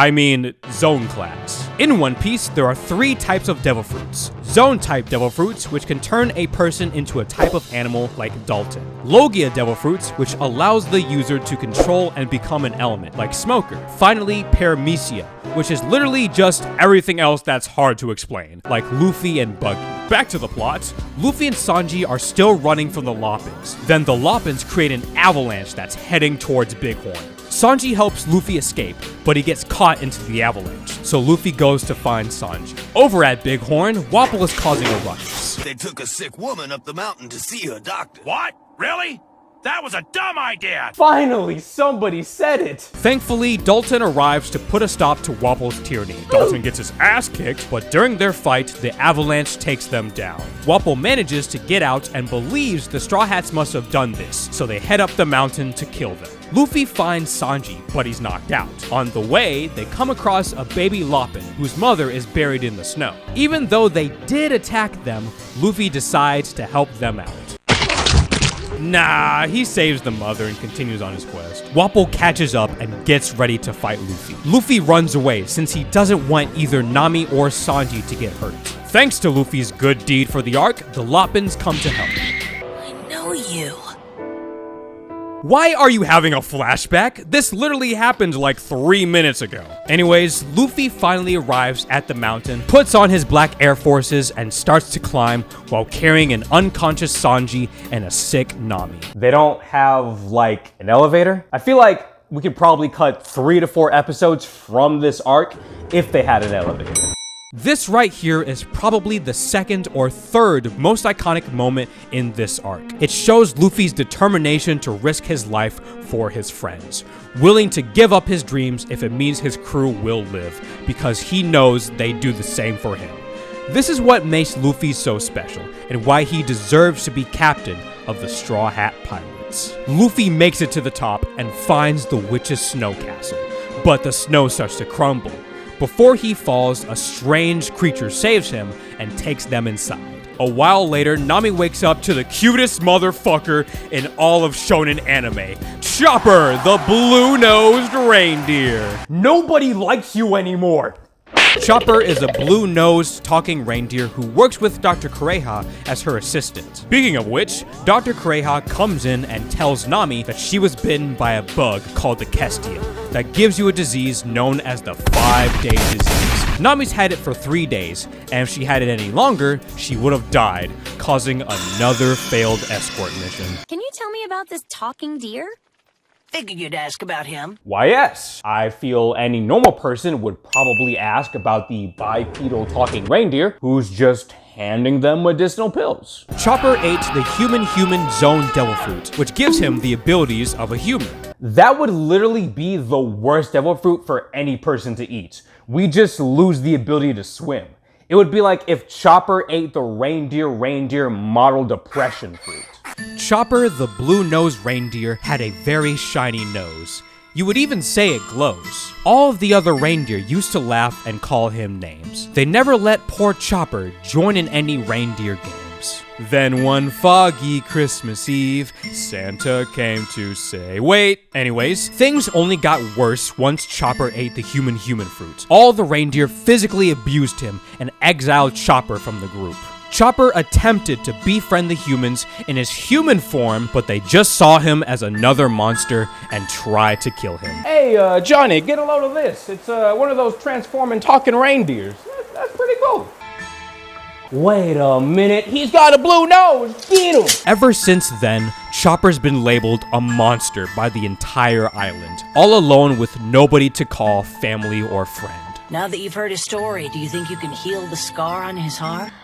zone class. In One Piece, there are 3 types of devil fruits. Zone type devil fruits, which can turn a person into a type of animal like Dalton. Logia devil fruits, which allows the user to control and become an element, like Smoker. Finally, Paramecia, which is literally just everything else that's hard to explain, like Luffy and Buggy. Back to the plot. Luffy and Sanji are still running from the Loppins. Then the Loppins create an avalanche that's heading towards Bighorn. Sanji helps Luffy escape, but he gets caught into the avalanche, so Luffy goes to find Sanji. Over at Bighorn, Wapple is causing a ruckus. They took a sick woman up the mountain to see her doctor. What? Really? That was a dumb idea! Finally, somebody said it! Thankfully, Dalton arrives to put a stop to Wapple's tyranny. Dalton gets his ass kicked, but during their fight, the avalanche takes them down. Wapple manages to get out and believes the Straw Hats must have done this, so they head up the mountain to kill them. Luffy finds Sanji, but he's knocked out. On the way, they come across a baby Loppin, whose mother is buried in the snow. Even though they did attack them, Luffy decides to help them out. Nah, he saves the mother and continues on his quest. Wapple catches up and gets ready to fight Luffy. Luffy runs away since he doesn't want either Nami or Sanji to get hurt. Thanks to Luffy's good deed for the arc, the Loppins come to help. I know you. Why are you having a flashback? This literally happened like 3 minutes ago. Anyways, Luffy finally arrives at the mountain, puts on his black Air Forces, and starts to climb while carrying an unconscious Sanji and a sick Nami. They don't have, like, an elevator? I feel like we could probably cut 3 to 4 episodes from this arc if they had an elevator. This right here is probably the 2nd or 3rd most iconic moment in this arc. It shows Luffy's determination to risk his life for his friends, willing to give up his dreams if it means his crew will live, because he knows they do the same for him. This is what makes Luffy so special, and why he deserves to be captain of the Straw Hat Pirates. Luffy makes it to the top and finds the witch's snow castle, but the snow starts to crumble. Before he falls, a strange creature saves him and takes them inside. A while later, Nami wakes up to the cutest motherfucker in all of shonen anime, Chopper, the blue-nosed reindeer. Nobody likes you anymore. Chopper is a blue-nosed talking reindeer who works with Dr. Kureha as her assistant. Speaking of which, Dr. Kureha comes in and tells Nami that she was bitten by a bug called the Kestia that gives you a disease known as the 5-day disease. Nami's had it for 3 days, and if she had it any longer, she would have died, causing another failed escort mission. Can you tell me about this talking deer? Figured you'd ask about him. Why, yes. I feel any normal person would probably ask about the bipedal talking reindeer who's just handing them medicinal pills. Chopper ate the human zone devil fruit, which gives him the abilities of a human. That would literally be the worst devil fruit for any person to eat. We just lose the ability to swim. It would be like if Chopper ate the reindeer model depression fruit. Chopper, the blue-nosed reindeer, had a very shiny nose. You would even say it glows. All of the other reindeer used to laugh and call him names. They never let poor Chopper join in any reindeer games. Then one foggy Christmas Eve, Santa came to say, wait. Anyways, things only got worse once Chopper ate the human fruit. All the reindeer physically abused him and exiled Chopper from the group. Chopper attempted to befriend the humans in his human form, but they just saw him as another monster and tried to kill him. Hey, Johnny, get a load of this. It's one of those transforming talking reindeers. That's pretty cool. Wait a minute, he's got a blue nose! Get him! Ever since then, Chopper's been labeled a monster by the entire island, all alone with nobody to call family or friend. Now that you've heard his story, do you think you can heal the scar on his heart?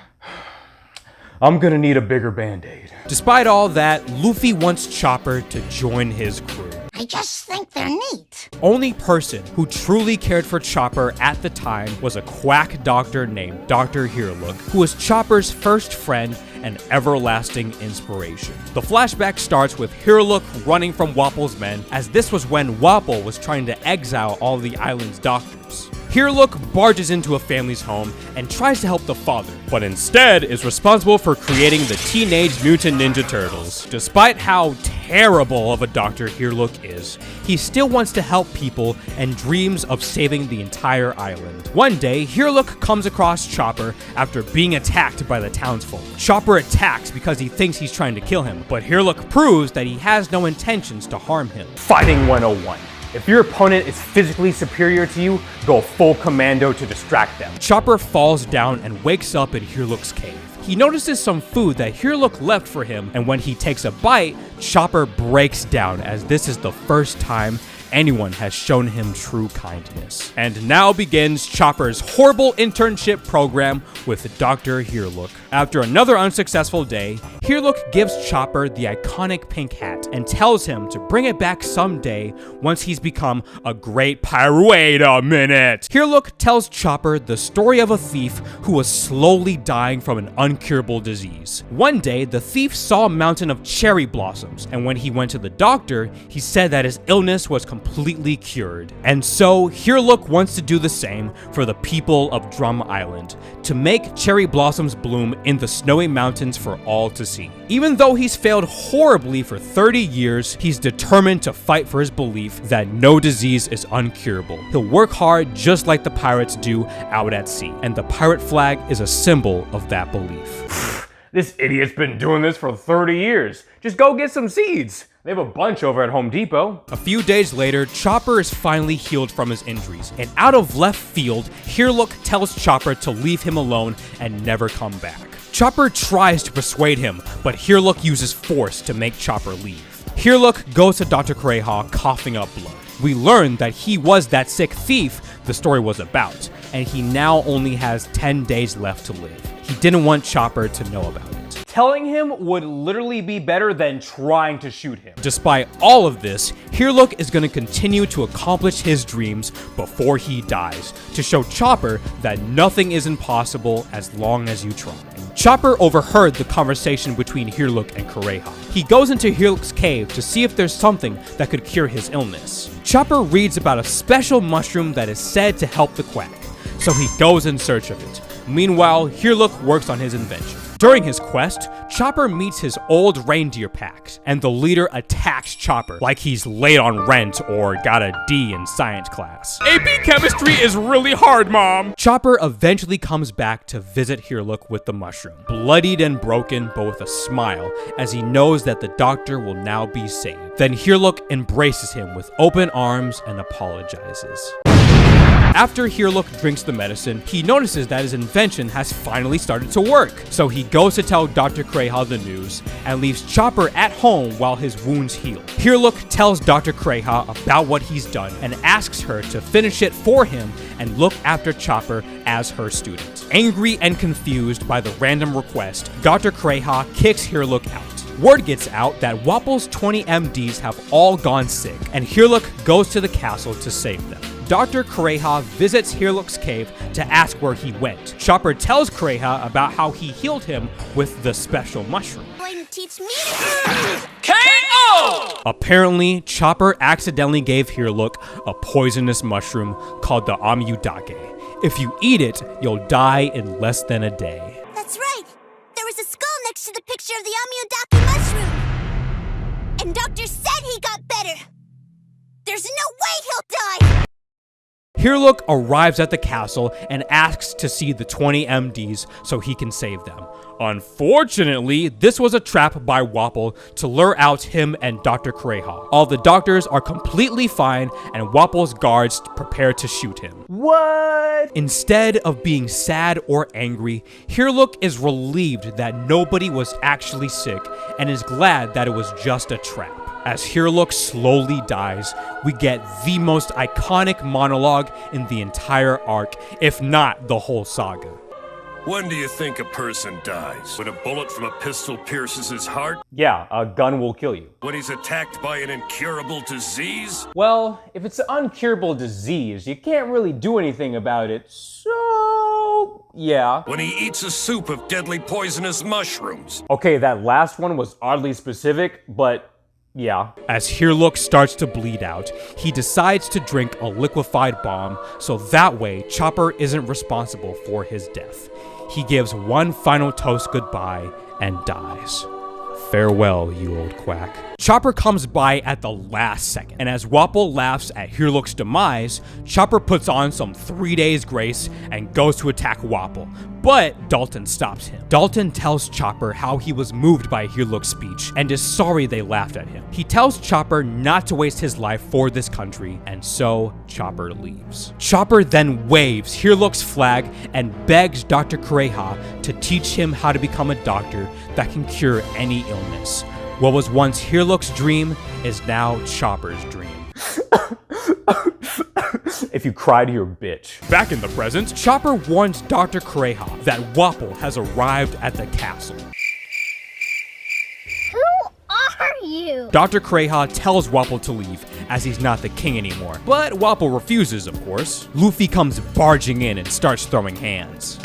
I'm gonna need a bigger band-aid. Despite all that, Luffy wants Chopper to join his crew. I just think they're neat. Only person who truly cared for Chopper at the time was a quack doctor named Dr. Heerlook, who was Chopper's first friend and everlasting inspiration. The flashback starts with Heerlook running from Wapple's men, as this was when Wapple was trying to exile all the island's doctors. Heerlook barges into a family's home and tries to help the father, but instead is responsible for creating the Teenage Mutant Ninja Turtles. Despite how terrible of a doctor Heerlook is, he still wants to help people and dreams of saving the entire island. One day, Heerlook comes across Chopper after being attacked by the townsfolk. Chopper attacks because he thinks he's trying to kill him, but Heerlook proves that he has no intentions to harm him. Fighting 101. If your opponent is physically superior to you, go full commando to distract them. Chopper falls down and wakes up in Heerlook's cave. He notices some food that Heerlook left for him, and when he takes a bite, Chopper breaks down as this is the first time anyone has shown him true kindness. And now begins Chopper's horrible internship program with Dr. Heerlook. After another unsuccessful day, Heerlook gives Chopper the iconic pink hat and tells him to bring it back someday once he's become a great pirate. Wait a minute! Heerlook tells Chopper the story of a thief who was slowly dying from an incurable disease. One day, the thief saw a mountain of cherry blossoms, and when he went to the doctor, he said that his illness was completely cured. And so, Heerlook wants to do the same for the people of Drum Island, to make cherry blossoms bloom in the snowy mountains for all to see. Even though he's failed horribly for 30 years, he's determined to fight for his belief that no disease is uncurable. He'll work hard just like the pirates do out at sea, and the pirate flag is a symbol of that belief. This idiot's been doing this for 30 years. Just go get some seeds. They have a bunch over at Home Depot. A few days later, Chopper is finally healed from his injuries, and out of left field, Heerlook tells Chopper to leave him alone and never come back. Chopper tries to persuade him, but Heerlook uses force to make Chopper leave. Heerlook goes to Dr. Kureha coughing up blood. We learn that he was that sick thief the story was about, and he now only has 10 days left to live. He didn't want Chopper to know about it. Telling him would literally be better than trying to shoot him. Despite all of this, Heerlook is going to continue to accomplish his dreams before he dies, to show Chopper that nothing is impossible as long as you try. Chopper overheard the conversation between Heerlook and Kureha. He goes into Heerlook's cave to see if there's something that could cure his illness. Chopper reads about a special mushroom that is said to help the quack, so he goes in search of it. Meanwhile, Heerlook works on his invention. During his quest, Chopper meets his old reindeer pack, and the leader attacks Chopper like he's late on rent or got a D in science class. AP chemistry is really hard, Mom! Chopper eventually comes back to visit Heerlook with the mushroom, bloodied and broken, but with a smile, as he knows that the doctor will now be saved. Then Heerlook embraces him with open arms and apologizes. After Heerlook drinks the medicine, he notices that his invention has finally started to work. So he goes to tell Dr. Kureha the news and leaves Chopper at home while his wounds heal. Heerlook tells Dr. Kureha about what he's done and asks her to finish it for him and look after Chopper as her student. Angry and confused by the random request, Dr. Kureha kicks Heerlook out. Word gets out that Wapple's 20 MDs have all gone sick, and Heerluk goes to the castle to save them. Dr. Kureha visits Heerluk's cave to ask where he went. Chopper tells Kureha about how he healed him with the special mushroom. Going to teach me KO! Apparently, Chopper accidentally gave Heerluk a poisonous mushroom called the Amyudake. If you eat it, you'll die in less than a day. That's right. There was a skull next to the picture of the Amyudake mushroom. And doctor said he got better. There's no way he'll die. Heerluk arrives at the castle and asks to see the 20 MDs so he can save them. Unfortunately, this was a trap by Wapple to lure out him and Dr. Kureha. All the doctors are completely fine and Wapple's guards prepare to shoot him. What? Instead of being sad or angry, Heerluk is relieved that nobody was actually sick and is glad that it was just a trap. As Heerluk slowly dies, we get the most iconic monologue in the entire arc, if not the whole saga. When do you think a person dies? When a bullet from a pistol pierces his heart? Yeah, a gun will kill you. When he's attacked by an incurable disease? Well, if it's an uncurable disease, you can't really do anything about it, so yeah. When he eats a soup of deadly poisonous mushrooms? Okay, that last one was oddly specific, but yeah. As Heerluk starts to bleed out, he decides to drink a liquefied bomb, so that way Chopper isn't responsible for his death. He gives one final toast goodbye and dies. Farewell, you old quack. Chopper comes by at the last second, and as Wapple laughs at Heerluk's demise, Chopper puts on some 3 days grace and goes to attack Wapple, but Dalton stops him. Dalton tells Chopper how he was moved by Heerluk's speech and is sorry they laughed at him. He tells Chopper not to waste his life for this country, and so Chopper leaves. Chopper then waves Heerluk's flag and begs Dr. Kureha to teach him how to become a doctor that can cure any illness. What was once Heerluk's dream is now Chopper's dream. If you cried, you're a bitch. Back in the present, Chopper warns Dr. Kureha that Wapple has arrived at the castle. Who are you? Dr. Kureha tells Wapple to leave, as he's not the king anymore. But Wapple refuses, of course. Luffy comes barging in and starts throwing hands.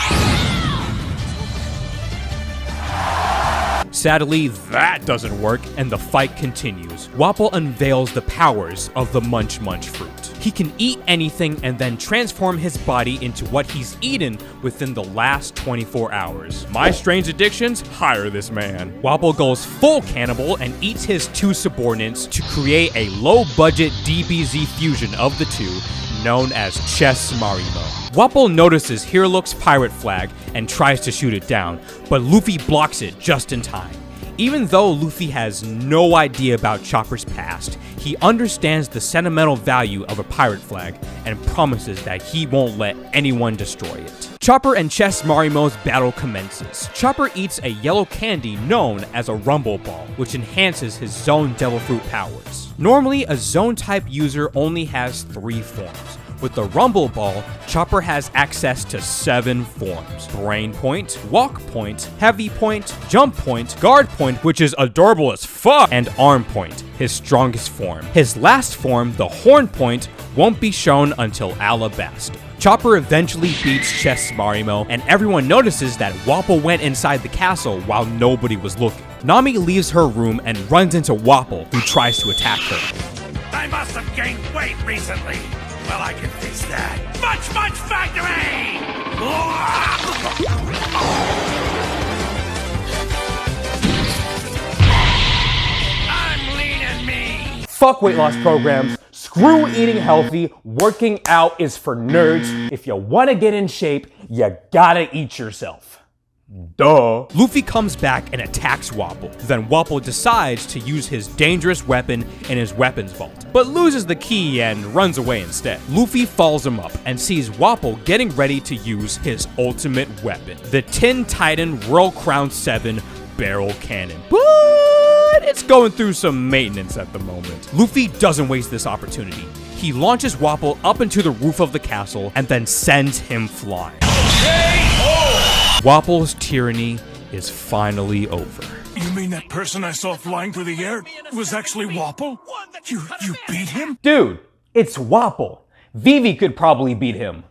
Sadly, that doesn't work, and the fight continues. Wapple unveils the powers of the Munch Munch fruit. He can eat anything and then transform his body into what he's eaten within the last 24 hours. My strange addictions? Hire this man. Wapple goes full cannibal and eats his two subordinates to create a low-budget DBZ fusion of the two, known as Chess Marimo. Wapple notices Heerluk's pirate flag and tries to shoot it down, but Luffy blocks it just in time. Even though Luffy has no idea about Chopper's past, he understands the sentimental value of a pirate flag and promises that he won't let anyone destroy it. Chopper and Chess Marimo's battle commences. Chopper eats a yellow candy known as a Rumble Ball, which enhances his Zone Devil Fruit powers. Normally, a Zone type user only has 3 forms. With the Rumble Ball, Chopper has access to 7 forms: Brain Point, Walk Point, Heavy Point, Jump Point, Guard Point, which is adorable as fuck, and Arm Point, his strongest form. His last form, the Horn Point, won't be shown until Alabasta. Chopper eventually beats Chess Marimo, and everyone notices that Wapple went inside the castle while nobody was looking. Nami leaves her room and runs into Wapple, who tries to attack her. I must have gained weight recently. Well, I can fix that. Munch Munch Factory! I'm lean and mean. Fuck weight loss programs. Screw eating healthy. Working out is for nerds. If you want to get in shape, you gotta eat yourself. Duh. Luffy comes back and attacks Wapple. Then Wapple decides to use his dangerous weapon in his weapons vault, but loses the key and runs away instead. Luffy follows him up and sees Wapple getting ready to use his ultimate weapon, the Tin Titan Royal Crown 7 barrel cannon. But it's going through some maintenance at the moment. Luffy doesn't waste this opportunity. He launches Wapple up into the roof of the castle and then sends him flying. Wapple's tyranny is finally over. You mean that person I saw flying through the air was actually Wapple? You beat him? Dude, it's Wapple. Vivi could probably beat him.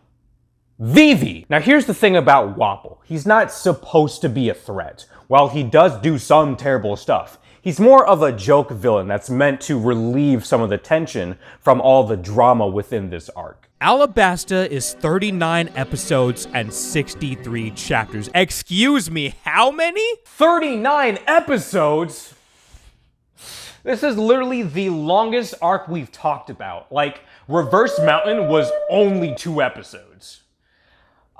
Vivi! Now here's the thing about Wapple. He's not supposed to be a threat. While he does do some terrible stuff, he's more of a joke villain that's meant to relieve some of the tension from all the drama within this arc. Alabasta is 39 episodes and 63 chapters. Excuse me, how many? 39 episodes? This is literally the longest arc we've talked about. Like, Reverse Mountain was only 2 episodes.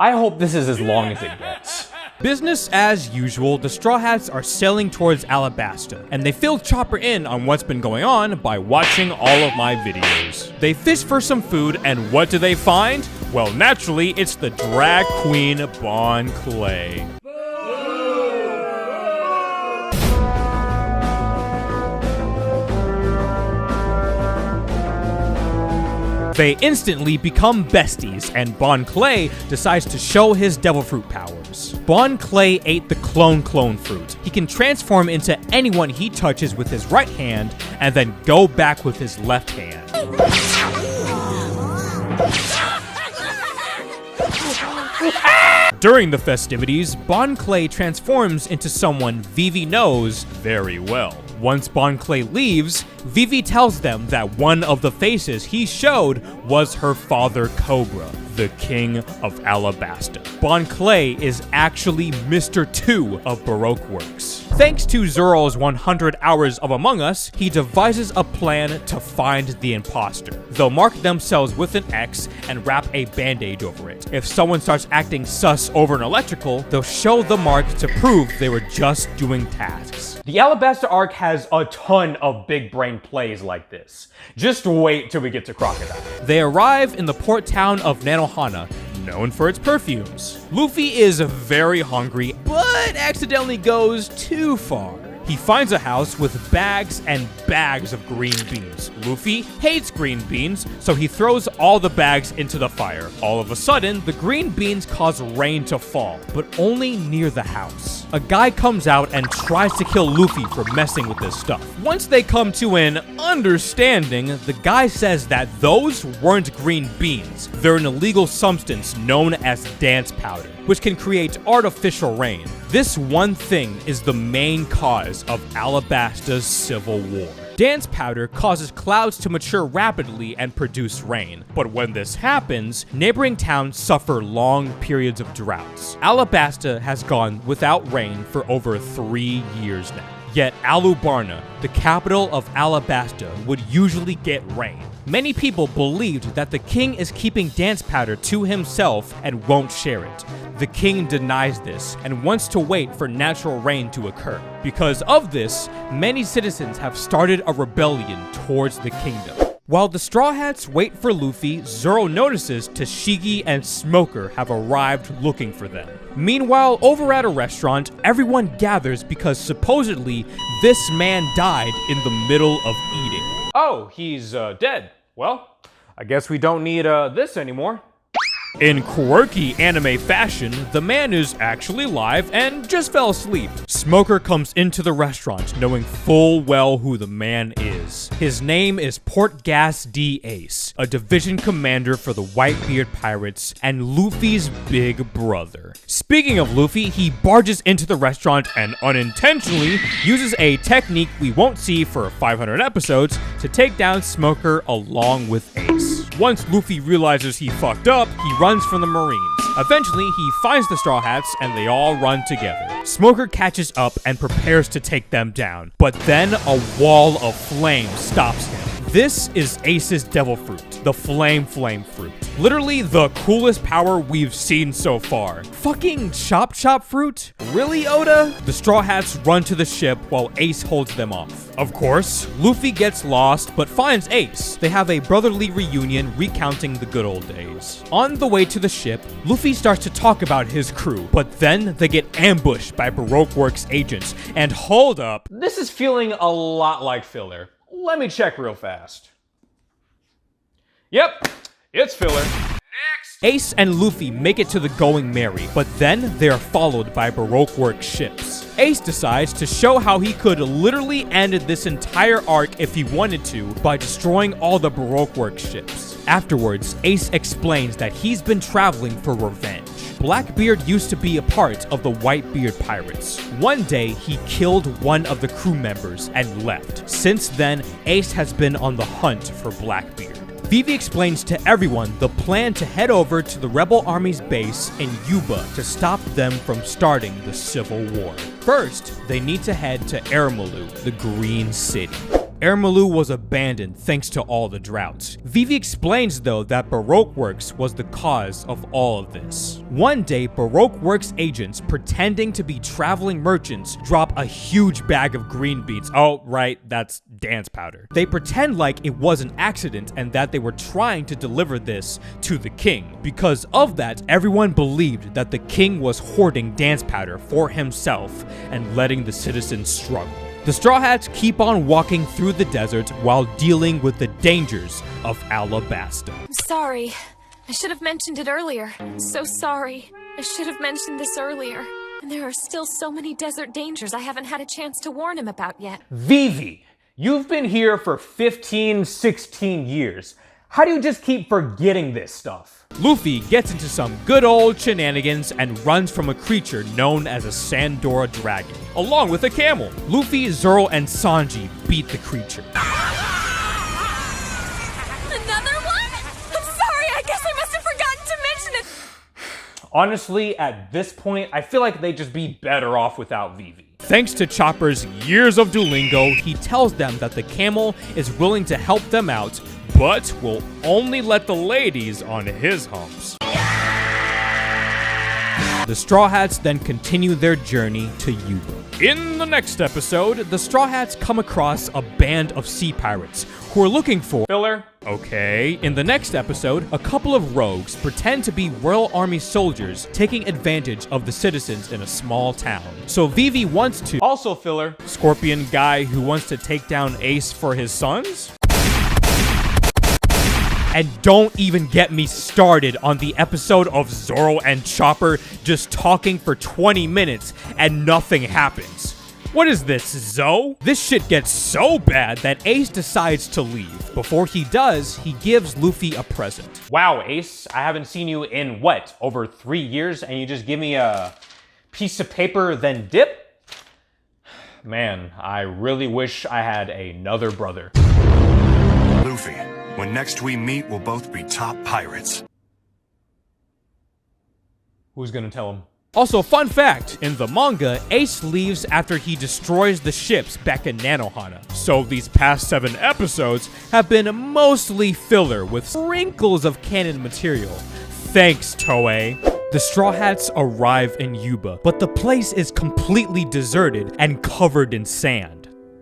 I hope this is as long as it gets. Business as usual, the Straw Hats are sailing towards Alabasta, and they fill Chopper in on what's been going on by watching all of my videos. They fish for some food, and what do they find? Well, naturally, it's the drag queen Bon Clay. They instantly become besties, and Bon Clay decides to show his devil fruit powers. Bon Clay ate the clone fruit. He can transform into anyone he touches with his right hand, and then go back with his left hand. During the festivities, Bon Clay transforms into someone Vivi knows very well. Once Bon Clay leaves, Vivi tells them that one of the faces he showed was her father Cobra, the king of Alabasta. Bon Clay is actually Mr. 2 of Baroque Works. Thanks to Zoro's 100 hours of Among Us, he devises a plan to find the imposter. They'll mark themselves with an X and wrap a band-aid over it. If someone starts acting sus over an electrical, they'll show the mark to prove they were just doing tasks. The Alabasta arc has a ton of big brain plays like this. Just wait till we get to Crocodile. They arrive in the port town of Nanohana, known for its perfumes. Luffy is very hungry, but accidentally goes too far. He finds a house with bags and bags of green beans. Luffy hates green beans, so he throws all the bags into the fire. All of a sudden, the green beans cause rain to fall, but only near the house. A guy comes out and tries to kill Luffy for messing with this stuff. Once they come to an understanding, the guy says that those weren't green beans. They're an illegal substance known as dance powder, which can create artificial rain. This one thing is the main cause of Alabasta's civil war. Dance powder causes clouds to mature rapidly and produce rain. But when this happens, neighboring towns suffer long periods of droughts. Alabasta has gone without rain for over 3 years now. Yet Alubarna, the capital of Alabasta, would usually get rain. Many people believed that the king is keeping dance powder to himself and won't share it. The king denies this and wants to wait for natural rain to occur. Because of this, many citizens have started a rebellion towards the kingdom. While the Straw Hats wait for Luffy, Zoro notices Tashigi and Smoker have arrived looking for them. Meanwhile, over at a restaurant, everyone gathers because supposedly this man died in the middle of eating. Oh, he's dead. Well, I guess we don't need this anymore. In quirky anime fashion, the man is actually alive and just fell asleep. Smoker comes into the restaurant knowing full well who the man is. His name is Portgas D. Ace, a division commander for the Whitebeard Pirates and Luffy's big brother. Speaking of Luffy, he barges into the restaurant and unintentionally uses a technique we won't see for 500 episodes to take down Smoker along with Ace. Once Luffy realizes he fucked up, he runs from the Marines. Eventually, he finds the Straw Hats and they all run together. Smoker catches up and prepares to take them down, but then a wall of flame stops him. This is Ace's devil fruit, the flame fruit. Literally the coolest power we've seen so far. Fucking chop fruit? Really, Oda? The Straw Hats run to the ship while Ace holds them off. Of course, Luffy gets lost but finds Ace. They have a brotherly reunion recounting the good old days. On the way to the ship, Luffy starts to talk about his crew, but then they get ambushed by Baroque Works agents. And hold up. This is feeling a lot like filler. Let me check real fast. Yep, it's filler. Next! Ace and Luffy make it to the Going Merry, but then they are followed by Baroque Works ships. Ace decides to show how he could literally end this entire arc if he wanted to by destroying all the Baroque Works ships. Afterwards, Ace explains that he's been traveling for revenge. Blackbeard used to be a part of the Whitebeard pirates. One day, he killed one of the crew members and left. Since then, Ace has been on the hunt for Blackbeard. Vivi explains to everyone the plan to head over to the Rebel Army's base in Yuba to stop them from starting the Civil War. First, they need to head to Ermalu, the Green City. Ermalu was abandoned thanks to all the droughts. Vivi explains though that Baroque Works was the cause of all of this. One day, Baroque Works agents pretending to be traveling merchants drop a huge bag of green beans. Oh, right, that's dance powder. They pretend like it was an accident and that they were trying to deliver this to the king. Because of that, everyone believed that the king was hoarding dance powder for himself and letting the citizens struggle. The Straw Hats keep on walking through the desert while dealing with the dangers of Alabasta. I'm sorry. I should have mentioned it earlier. I'm so sorry. I should have mentioned this earlier. And there are still so many desert dangers I haven't had a chance to warn him about yet. Vivi, you've been here for 15, 16 years. How do you just keep forgetting this stuff? Luffy gets into some good old shenanigans and runs from a creature known as a Sandora dragon, along with a camel. Luffy, Zoro, and Sanji beat the creature. Another one? I'm sorry, I guess I must have forgotten to mention it. Honestly, at this point, I feel like they'd just be better off without Vivi. Thanks to Chopper's years of Duolingo, he tells them that the camel is willing to help them out, but will only let the ladies on his humps. The Straw Hats then continue their journey to Yuba. In the next episode, the Straw Hats come across a band of sea pirates who are looking for filler. Okay. In the next episode, a couple of rogues pretend to be Royal Army soldiers taking advantage of the citizens in a small town. So Vivi wants to also filler. Scorpion guy who wants to take down Ace for his sons? And don't even get me started on the episode of Zoro and Chopper just talking for 20 minutes and nothing happens. What is this, Zoe? This shit gets so bad that Ace decides to leave. Before he does, he gives Luffy a present. Wow, Ace, I haven't seen you in what, over 3 years, and you just give me a piece of paper then dip? Man, I really wish I had another brother. Luffy, when next we meet, we'll both be top pirates. Who's gonna tell him? Also, fun fact, in the manga, Ace leaves after he destroys the ships back in Nanohana. So these past 7 episodes have been mostly filler with sprinkles of canon material. Thanks, Toei. The Straw Hats arrive in Yuba, but the place is completely deserted and covered in sand.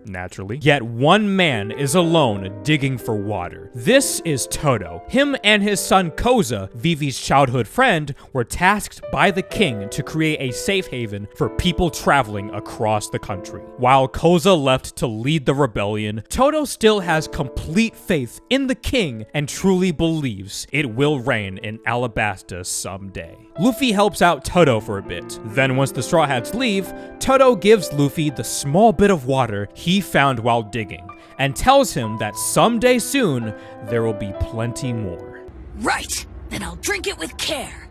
Naturally. Yet one man is alone digging for water. This is Toto. Him and his son Koza, Vivi's childhood friend, were tasked by the king to create a safe haven for people traveling across the country. While Koza left to lead the rebellion, Toto still has complete faith in the king and truly believes it will rain in Alabasta someday. Luffy helps out Toto for a bit. Then once the Straw Hats leave, Toto gives Luffy the small bit of water he found while digging, and tells him that someday soon, there will be plenty more. Right, then I'll drink it with care.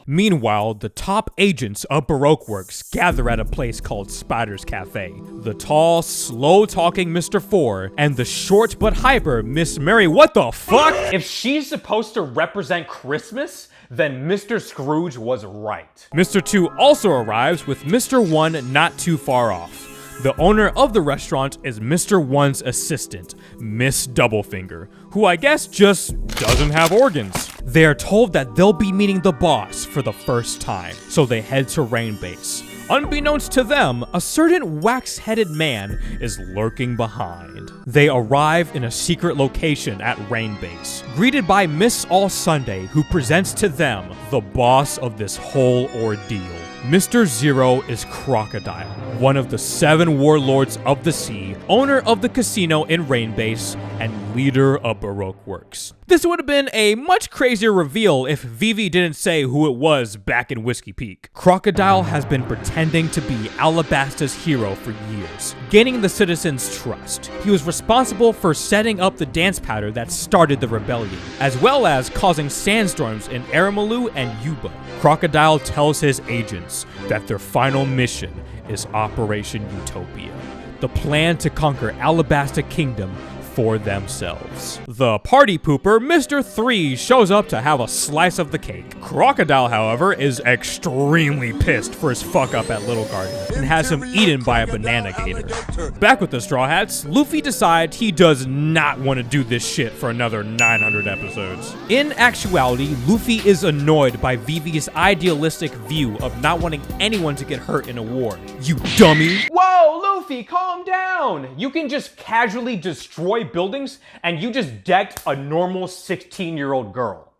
Meanwhile, the top agents of Baroque Works gather at a place called Spider's Cafe. The tall, slow-talking Mr. 4 and the short but hyper Miss Mary. What the fuck? If she's supposed to represent Christmas, then Mr. Scrooge was right. Mr. 2 also arrives with Mr. 1 not too far off. The owner of the restaurant is Mr. 1's assistant, Miss Doublefinger, who I guess just doesn't have organs. They are told that they'll be meeting the boss for the first time, so they head to Rain Base. Unbeknownst to them, a certain wax-headed man is lurking behind. They arrive in a secret location at Rain Base, greeted by Miss All Sunday, who presents to them the boss of this whole ordeal. Mr. Zero is Crocodile, one of the 7 warlords of the sea, owner of the casino in Rainbase, and leader of Baroque Works. This would have been a much crazier reveal if Vivi didn't say who it was back in Whiskey Peak. Crocodile has been pretending to be Alabasta's hero for years, gaining the citizens' trust. He was responsible for setting up the dance pattern that started the rebellion, as well as causing sandstorms in Aramalu and Yuba. Crocodile tells his agents that their final mission is Operation Utopia, the plan to conquer Alabasta Kingdom for themselves. The party pooper, Mr. 3, shows up to have a slice of the cake. Crocodile, however, is extremely pissed for his fuck up at Little Garden and has him eaten by a banana gator. Back with the Straw Hats, Luffy decides he does not want to do this shit for another 900 episodes. In actuality, Luffy is annoyed by Vivi's idealistic view of not wanting anyone to get hurt in a war. You dummy! Whoa, Luffy, calm down! You can just casually destroy buildings and you just decked a normal 16-year-old girl.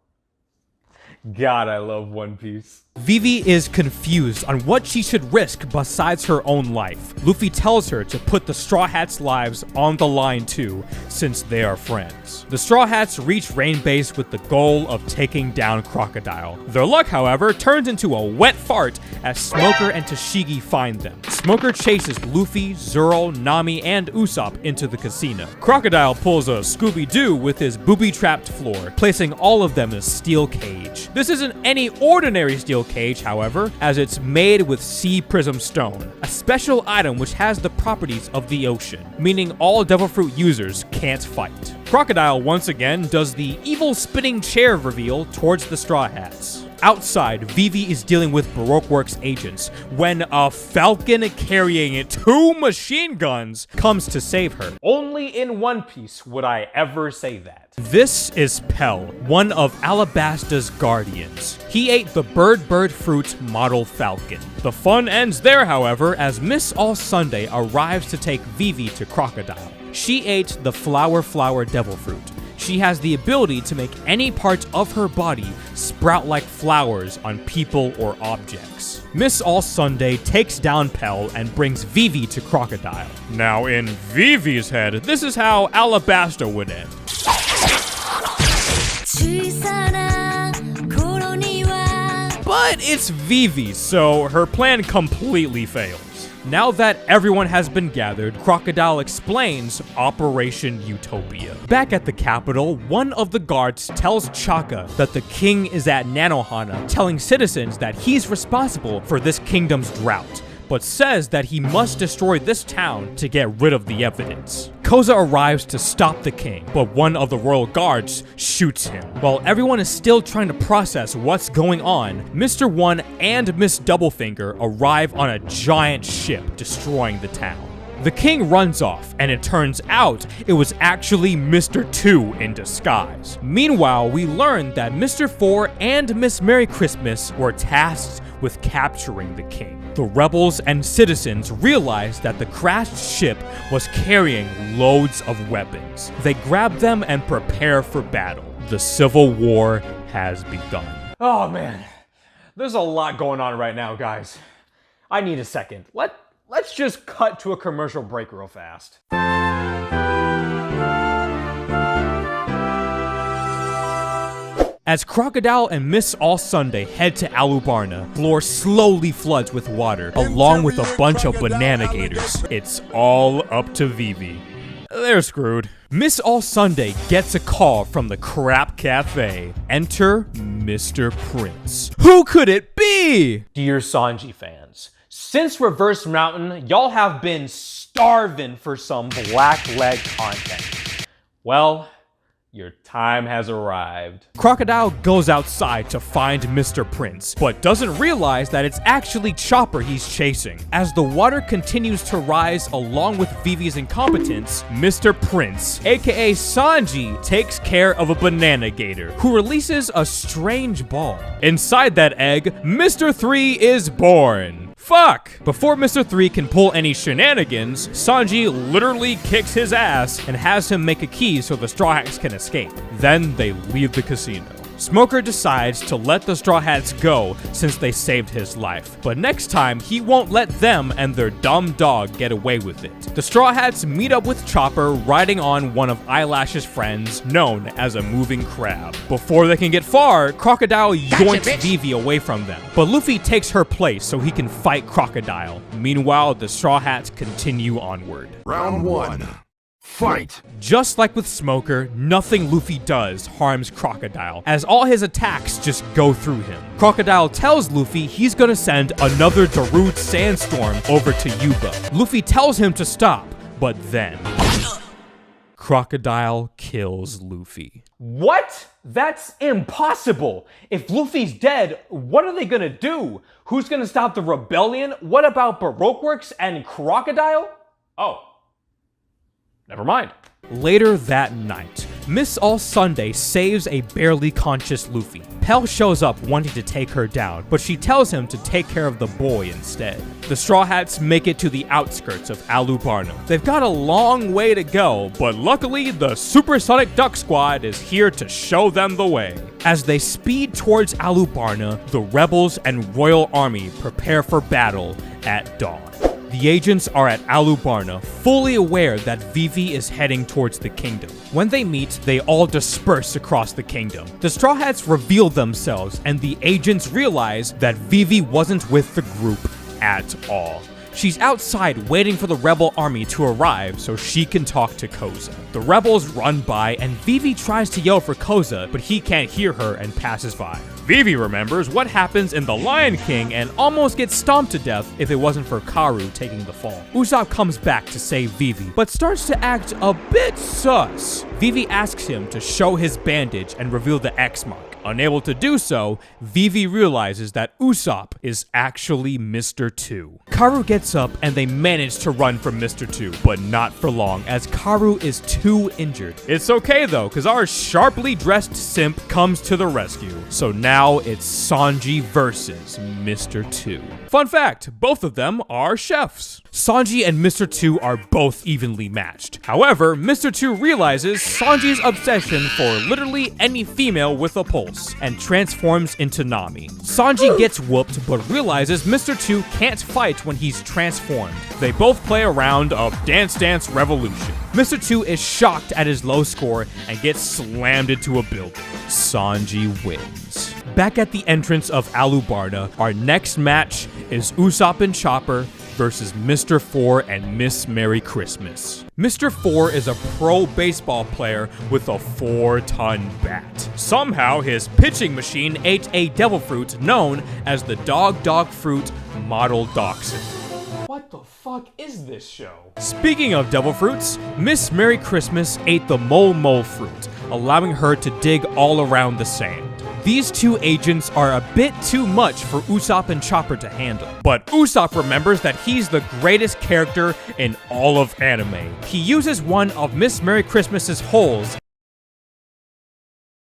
God, I love One Piece. Vivi is confused on what she should risk besides her own life. Luffy tells her to put the Straw Hats' lives on the line too, since they are friends. The Straw Hats reach Rainbase with the goal of taking down Crocodile. Their luck, however, turns into a wet fart as Smoker and Tashigi find them. Smoker chases Luffy, Zoro, Nami, and Usopp into the casino. Crocodile pulls a Scooby-Doo with his booby-trapped floor, placing all of them in a steel cage. This isn't any ordinary steel cage, however, as it's made with sea prism stone, a special item which has the properties of the ocean, meaning all Devil Fruit users can't fight. Crocodile once again does the evil spinning chair reveal towards the Straw Hats. Outside, Vivi is dealing with Baroque Works agents when a falcon carrying 2 machine guns comes to save her. Only in One Piece would I ever say that. This is Pell, one of Alabasta's guardians. He ate the bird fruit model falcon. The fun ends there, however, as Miss All Sunday arrives to take Vivi to Crocodile. She ate the flower devil fruit. She has the ability to make any part of her body sprout like flowers on people or objects. Miss All Sunday takes down Pell and brings Vivi to Crocodile. Now in Vivi's head, this is how Alabasta would end. But it's Vivi, so her plan completely fails. Now that everyone has been gathered, Crocodile explains Operation Utopia. Back at the capital, one of the guards tells Chaka that the king is at Nanohana, telling citizens that he's responsible for this kingdom's drought, but says that he must destroy this town to get rid of the evidence. Koza arrives to stop the king, but one of the royal guards shoots him. While everyone is still trying to process what's going on, Mr. 1 and Miss Doublefinger arrive on a giant ship, destroying the town. The king runs off, and it turns out it was actually Mr. 2 in disguise. Meanwhile, we learn that Mr. 4 and Miss Merry Christmas were tasked with capturing the king. The rebels and citizens realized that the crashed ship was carrying loads of weapons. They grab them and prepare for battle. The Civil War has begun. Oh man, there's a lot going on right now, guys. I need a second. Let's just cut to a commercial break real fast. As Crocodile and Miss All Sunday head to Alubarna, Floor slowly floods with water, along with a bunch of banana gators. It's all up to Vivi. They're screwed. Miss All Sunday gets a call from the Crap Cafe. Enter Mr. Prince. Who could it be? Dear Sanji fans, since Reverse Mountain, y'all have been starving for some black leg content. Well, your time has arrived. Crocodile goes outside to find Mr. Prince, but doesn't realize that it's actually Chopper he's chasing. As the water continues to rise along with Vivi's incompetence, Mr. Prince, aka Sanji, takes care of a banana gator, who releases a strange ball. Inside that egg, Mr. 3 is born. Fuck! Before Mr. 3 can pull any shenanigans, Sanji literally kicks his ass and has him make a key so the Straw Hats can escape. Then they leave the casino. Smoker decides to let the Straw Hats go since they saved his life, but next time he won't let them and their dumb dog get away with it. The Straw Hats meet up with Chopper riding on one of Eyelash's friends known as a moving crab. Before they can get far, Crocodile yoinks Vivi away from them, but Luffy takes her place so he can fight Crocodile. Meanwhile, the Straw Hats continue onward. Round 1. Fight! Just like with Smoker, nothing Luffy does harms Crocodile, as all his attacks just go through him. Crocodile tells Luffy he's gonna send another Darude sandstorm over to Yuba. Luffy tells him to stop, but then Crocodile kills Luffy. What? That's impossible! If Luffy's dead, what are they gonna do? Who's gonna stop the rebellion? What about Baroque Works and Crocodile? Oh. Never mind. Later that night, Miss All Sunday saves a barely conscious Luffy. Pell shows up wanting to take her down, but she tells him to take care of the boy instead. The Straw Hats make it to the outskirts of Alabasta. They've got a long way to go, but luckily the Supersonic Duck Squad is here to show them the way. As they speed towards Alabasta, the rebels and Royal Army prepare for battle at dawn. The agents are at Alabasta, fully aware that Vivi is heading towards the kingdom. When they meet, they all disperse across the kingdom. The Straw Hats reveal themselves, and the agents realize that Vivi wasn't with the group at all. She's outside waiting for the rebel army to arrive so she can talk to Koza. The rebels run by, and Vivi tries to yell for Koza, but he can't hear her and passes by. Vivi remembers what happens in The Lion King and almost gets stomped to death if it wasn't for Karu taking the fall. Usopp comes back to save Vivi, but starts to act a bit sus. Vivi asks him to show his bandage and reveal the X mark. Unable to do so, Vivi realizes that Usopp is actually Mr. 2. Karu gets up and they manage to run from Mr. 2, but not for long as Karu is too injured. It's okay though, because our sharply dressed simp comes to the rescue. So now it's Sanji versus Mr. 2. Fun fact, both of them are chefs. Sanji and Mr. 2 are both evenly matched. However, Mr. 2 realizes Sanji's obsession for literally any female with a pulse and transforms into Nami. Sanji gets whooped but realizes Mr. 2 can't fight when he's transformed. They both play a round of Dance Dance Revolution. Mr. 2 is shocked at his low score and gets slammed into a building. Sanji wins. Back at the entrance of Alabasta, our next match is Usopp and Chopper versus Mr. 4 and Miss Merry Christmas. Mr. 4 is a pro baseball player with a 4-ton bat. Somehow his pitching machine ate a devil fruit known as the Dog Fruit Model Dachshund. What the fuck is this show? Speaking of devil fruits, Miss Merry Christmas ate the Mole fruit, allowing her to dig all around the sand. These two agents are a bit too much for Usopp and Chopper to handle, but Usopp remembers that he's the greatest character in all of anime. He uses one of Miss Merry Christmas's holes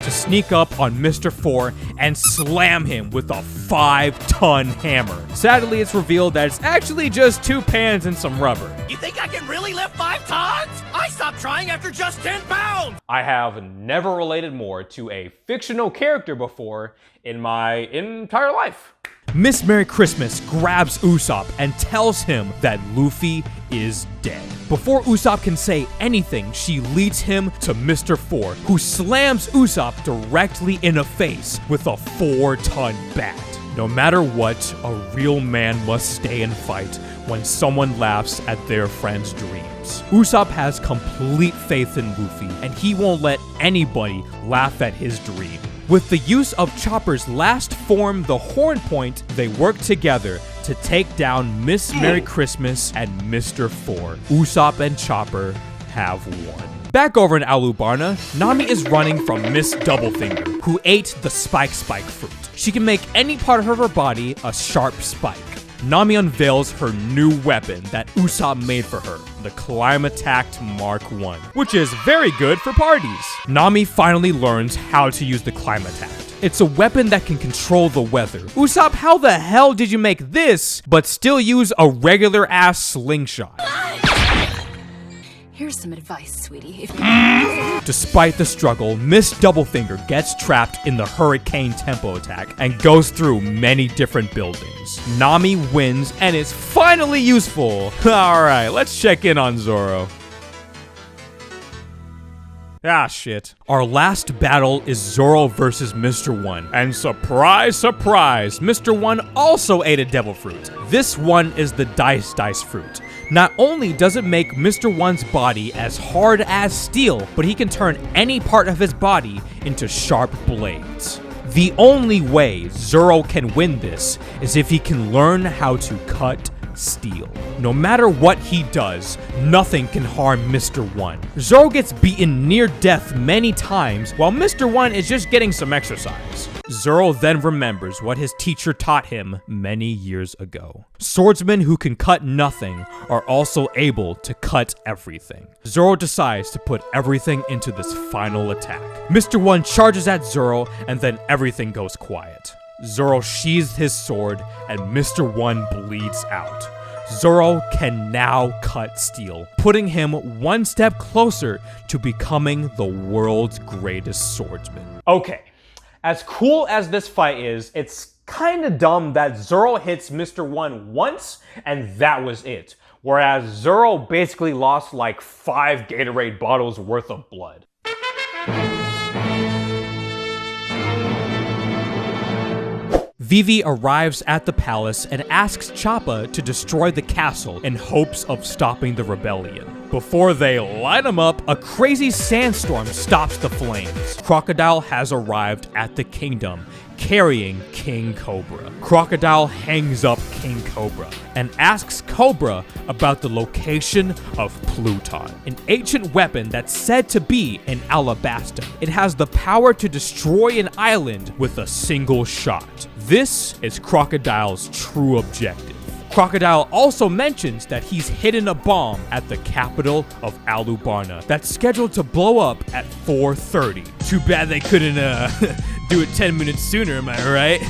to sneak up on Mr. 4 and slam him with a 5-ton hammer. Sadly, it's revealed that it's actually just 2 pans and some rubber. You think I can really lift 5 tons? I stopped trying after just 10 pounds! I have never related more to a fictional character before in my entire life. Miss Merry Christmas grabs Usopp and tells him that Luffy is dead. Before Usopp can say anything, she leads him to Mr. 4, who slams Usopp directly in the face with a 4-ton bat. No matter what, a real man must stay and fight when someone laughs at their friend's dreams. Usopp has complete faith in Luffy, and he won't let anybody laugh at his dream. With the use of Chopper's last form, the Horn Point, they work together to take down Miss Merry Christmas and Mr. 4. Usopp and Chopper have won. Back over in Alabasta, Nami is running from Miss Doublefinger, who ate the Spike fruit. She can make any part of her body a sharp spike. Nami unveils her new weapon that Usopp made for her, the Climatact Mark I, which is very good for parties. Nami finally learns how to use the Climatact. It's a weapon that can control the weather. Usopp, how the hell did you make this, but still use a regular-ass slingshot? Here's some advice, sweetie. Despite the struggle, Miss Doublefinger gets trapped in the Hurricane Tempo attack and goes through many different buildings. Nami wins and is finally useful. Alright, let's check in on Zoro. Ah, shit. Our last battle is Zoro versus Mr. One. And surprise, surprise, Mr. One also ate a devil fruit. This one is the dice fruit. Not only does it make Mr. One's body as hard as steel, but he can turn any part of his body into sharp blades. The only way Zoro can win this is if he can learn how to cut steel. No matter what he does, nothing can harm Mr. One. Zoro gets beaten near death many times while Mr. One is just getting some exercise. Zoro then remembers what his teacher taught him many years ago. Swordsmen who can cut nothing are also able to cut everything. Zoro decides to put everything into this final attack. Mr. One charges at Zoro and then everything goes quiet. Zoro sheathes his sword and Mr. One bleeds out. Zoro can now cut steel, putting him one step closer to becoming the world's greatest swordsman. Okay, as cool as this fight is, it's kinda dumb that Zoro hits Mr. One once and that was it. Whereas Zoro basically lost like 5 Gatorade bottles worth of blood. Vivi arrives at the palace and asks Choppa to destroy the castle in hopes of stopping the rebellion. Before they light him up, a crazy sandstorm stops the flames. Crocodile has arrived at the kingdom, carrying King Cobra. Crocodile hangs up King Cobra and asks Cobra about the location of Pluton, an ancient weapon that's said to be in Alabasta. It has the power to destroy an island with a single shot. This is Crocodile's true objective. Crocodile also mentions that he's hidden a bomb at the capital of Alubarna that's scheduled to blow up at 4:30. Too bad they couldn't do it 10 minutes sooner, am I right?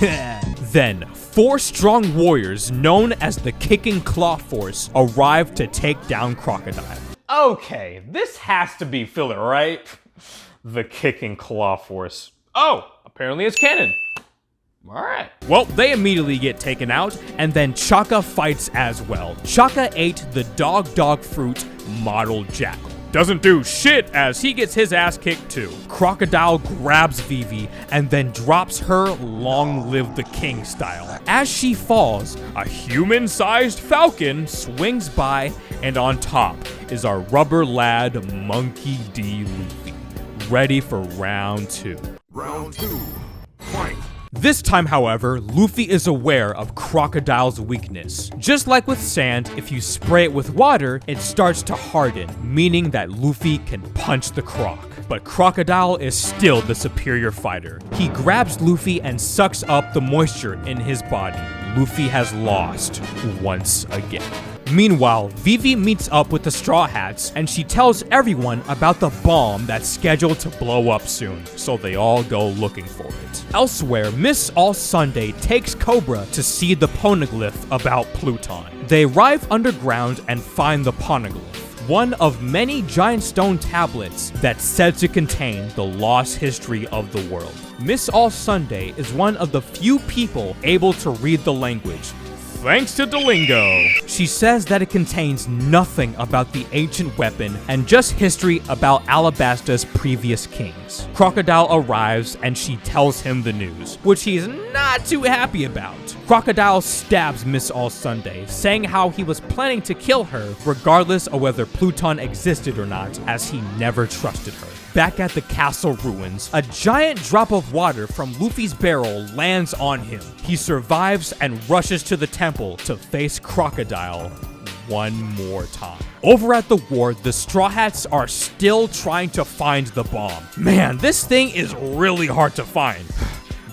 Then, 4 strong warriors known as the Kicking Claw Force arrive to take down Crocodile. Okay, this has to be filler, right? The Kicking Claw Force. Oh, apparently it's canon. Alright. Well, they immediately get taken out, and then Chaka fights as well. Chaka ate the dog fruit model jackal. Doesn't do shit as he gets his ass kicked too. Crocodile grabs Vivi and then drops her Long Live the King style. As she falls, a human-sized falcon swings by, and on top is our rubber lad Monkey D. Luffy. Ready for round 2. Round 2. Fight. This time, however, Luffy is aware of Crocodile's weakness. Just like with sand, if you spray it with water, it starts to harden, meaning that Luffy can punch the croc. But Crocodile is still the superior fighter. He grabs Luffy and sucks up the moisture in his body. Luffy has lost once again. Meanwhile, Vivi meets up with the Straw Hats and she tells everyone about the bomb that's scheduled to blow up soon, so they all go looking for it. Elsewhere, Miss All Sunday takes Cobra to see the poneglyph about Pluton. They arrive underground and find the poneglyph, one of many giant stone tablets that's said to contain the lost history of the world. Miss All Sunday is one of the few people able to read the language, thanks to Duolingo. She says that it contains nothing about the ancient weapon and just history about Alabasta's previous kings. Crocodile arrives and she tells him the news, which he's not too happy about. Crocodile stabs Miss All Sunday, saying how he was planning to kill her regardless of whether Pluton existed or not, as he never trusted her. Back at the castle ruins, a giant drop of water from Luffy's barrel lands on him. He survives and rushes to the temple to face Crocodile one more time. Over at the ward, the Straw Hats are still trying to find the bomb. Man, this thing is really hard to find.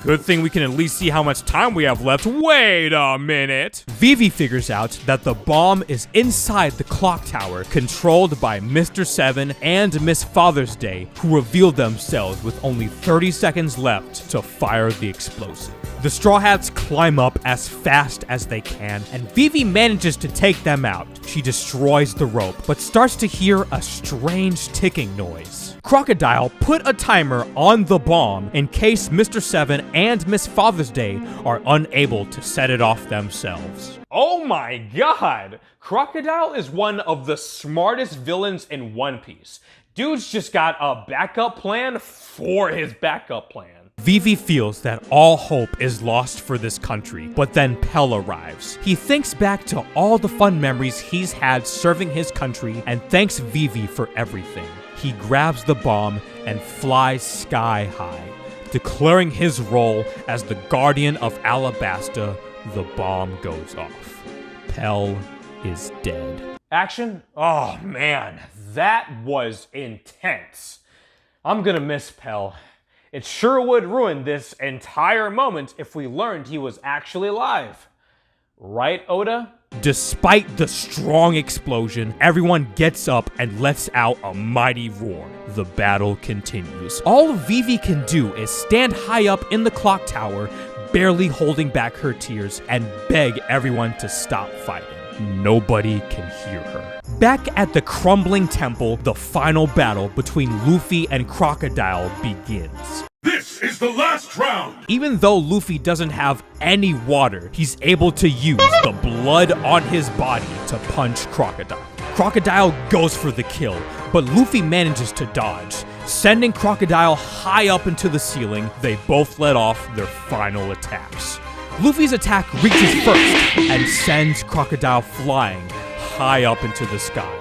Good thing we can at least see how much time we have left. Wait a minute. Vivi figures out that the bomb is inside the clock tower, controlled by Mr. 7 and Miss Father's Day, who reveal themselves with only 30 seconds left to fire the explosive. The Straw Hats climb up as fast as they can, and Vivi manages to take them out. She destroys the rope, but starts to hear a strange ticking noise. Crocodile put a timer on the bomb in case Mr. 7 and Miss Father's Day are unable to set it off themselves. Oh my god! Crocodile is one of the smartest villains in One Piece. Dude's just got a backup plan for his backup plan. Vivi feels that all hope is lost for this country, but then Pell arrives. He thinks back to all the fun memories he's had serving his country and thanks Vivi for everything. He grabs the bomb and flies sky high. Declaring his role as the guardian of Alabasta, the bomb goes off. Pell is dead. Action? Oh man, that was intense. I'm gonna miss Pell. It sure would ruin this entire moment if we learned he was actually alive. Right, Oda? Despite the strong explosion, everyone gets up and lets out a mighty roar. The battle continues. All Vivi can do is stand high up in the clock tower, barely holding back her tears, and beg everyone to stop fighting. Nobody can hear her. Back at the crumbling temple, the final battle between Luffy and Crocodile begins. This is the last round! Even though Luffy doesn't have any water, he's able to use the blood on his body to punch Crocodile. Crocodile goes for the kill, but Luffy manages to dodge. Sending Crocodile high up into the ceiling, they both let off their final attacks. Luffy's attack reaches first and sends Crocodile flying high up into the sky.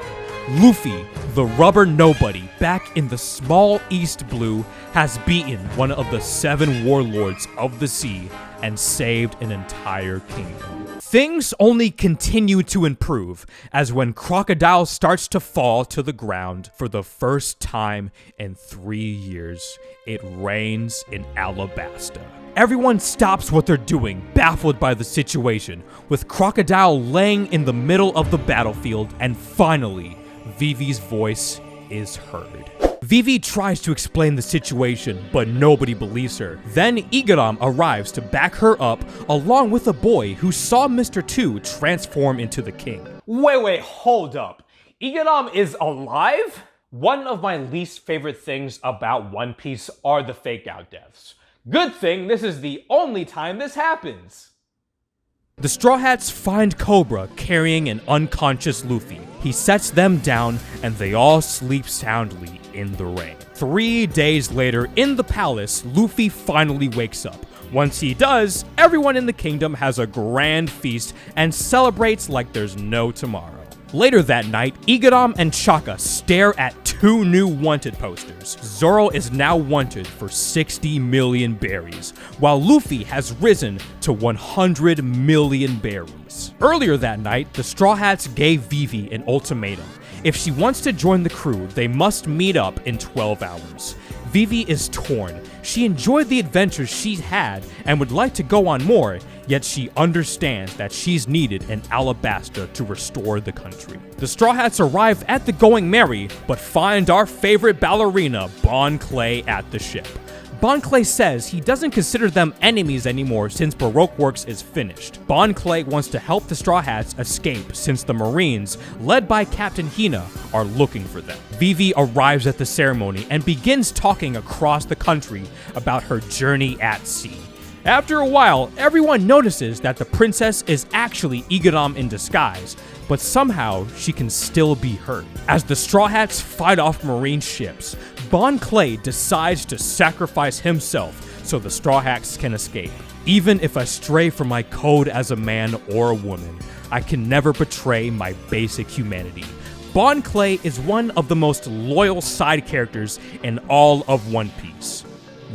Luffy, the rubber nobody back in the small East Blue, has beaten one of the 7 warlords of the sea and saved an entire kingdom. Things only continue to improve as when Crocodile starts to fall to the ground for the first time in 3 years, it rains in Alabasta. Everyone stops what they're doing, baffled by the situation, with Crocodile laying in the middle of the battlefield, and finally, Vivi's voice is heard. Vivi tries to explain the situation, but nobody believes her. Then Igaram arrives to back her up, along with a boy who saw Mr. 2 transform into the king. Wait, hold up. Igaram is alive? One of my least favorite things about One Piece are the fake out deaths. Good thing this is the only time this happens. The Straw Hats find Cobra carrying an unconscious Luffy. He sets them down and they all sleep soundly in the rain. 3 days later, in the palace, Luffy finally wakes up. Once he does, everyone in the kingdom has a grand feast and celebrates like there's no tomorrow. Later that night, Igaram and Chaka stare at 2 new wanted posters. Zoro is now wanted for 60 million berries, while Luffy has risen to 100 million berries. Earlier that night, the Straw Hats gave Vivi an ultimatum. If she wants to join the crew, they must meet up in 12 hours. Vivi is torn. She enjoyed the adventures she's had and would like to go on more, yet she understands that she's needed in Alabasta to restore the country. The Straw Hats arrive at the Going Merry, but find our favorite ballerina, Bon Clay, at the ship. Bon Clay says he doesn't consider them enemies anymore since Baroque Works is finished. Bon Clay wants to help the Straw Hats escape since the Marines, led by Captain Hina, are looking for them. Vivi arrives at the ceremony and begins talking across the country about her journey at sea. After a while, everyone notices that the princess is actually Igaram in disguise, but somehow she can still be hurt. As the Straw Hats fight off Marine ships, Bon Clay decides to sacrifice himself so the Straw Hats can escape. Even if I stray from my code as a man or a woman, I can never betray my basic humanity. Bon Clay is one of the most loyal side characters in all of One Piece.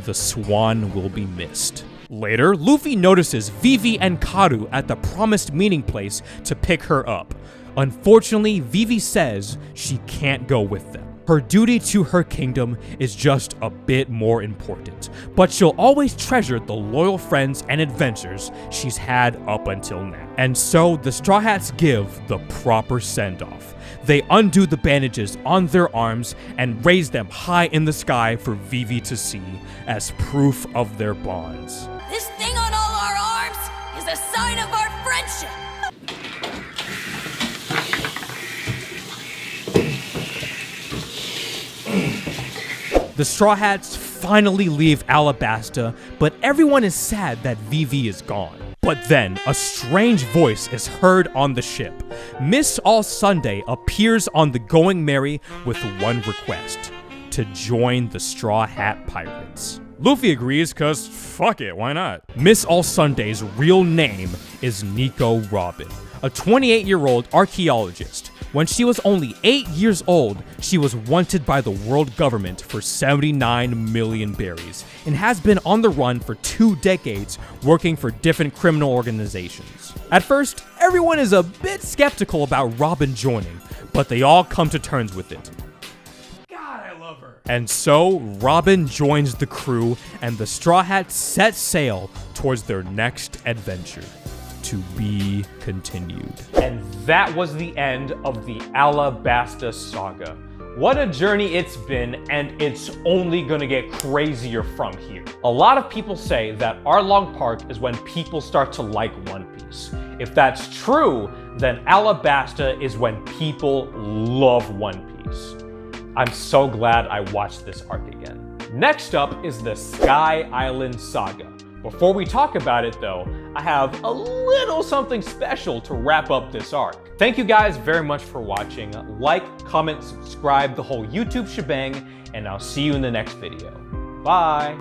The swan will be missed. Later, Luffy notices Vivi and Karu at the promised meeting place to pick her up. Unfortunately, Vivi says she can't go with them. Her duty to her kingdom is just a bit more important, but she'll always treasure the loyal friends and adventures she's had up until now. And so, the Straw Hats give the proper send-off. They undo the bandages on their arms and raise them high in the sky for Vivi to see as proof of their bonds. This thing on all sign of our friendship! The Straw Hats finally leave Alabasta, but everyone is sad that Vivi is gone. But then, a strange voice is heard on the ship. Miss All Sunday appears on the Going Merry with one request: to join the Straw Hat Pirates. Luffy agrees cause fuck it, why not? Miss All Sunday's real name is Nico Robin, a 28-year-old archaeologist. When she was only 8 years old, she was wanted by the world government for 79 million berries and has been on the run for 2 decades working for different criminal organizations. At first, everyone is a bit skeptical about Robin joining, but they all come to terms with it. God, I love her. And so, Robin joins the crew and the Straw Hats set sail towards their next adventure. To be continued. And that was the end of the Alabasta Saga. What a journey it's been, and it's only gonna get crazier from here. A lot of people say that Arlong Park is when people start to like One Piece. If that's true, then Alabasta is when people love One Piece. I'm so glad I watched this arc again. Next up is the Sky Island Saga. Before we talk about it though, I have a little something special to wrap up this arc. Thank you guys very much for watching. Like, comment, subscribe, the whole YouTube shebang, and I'll see you in the next video. Bye!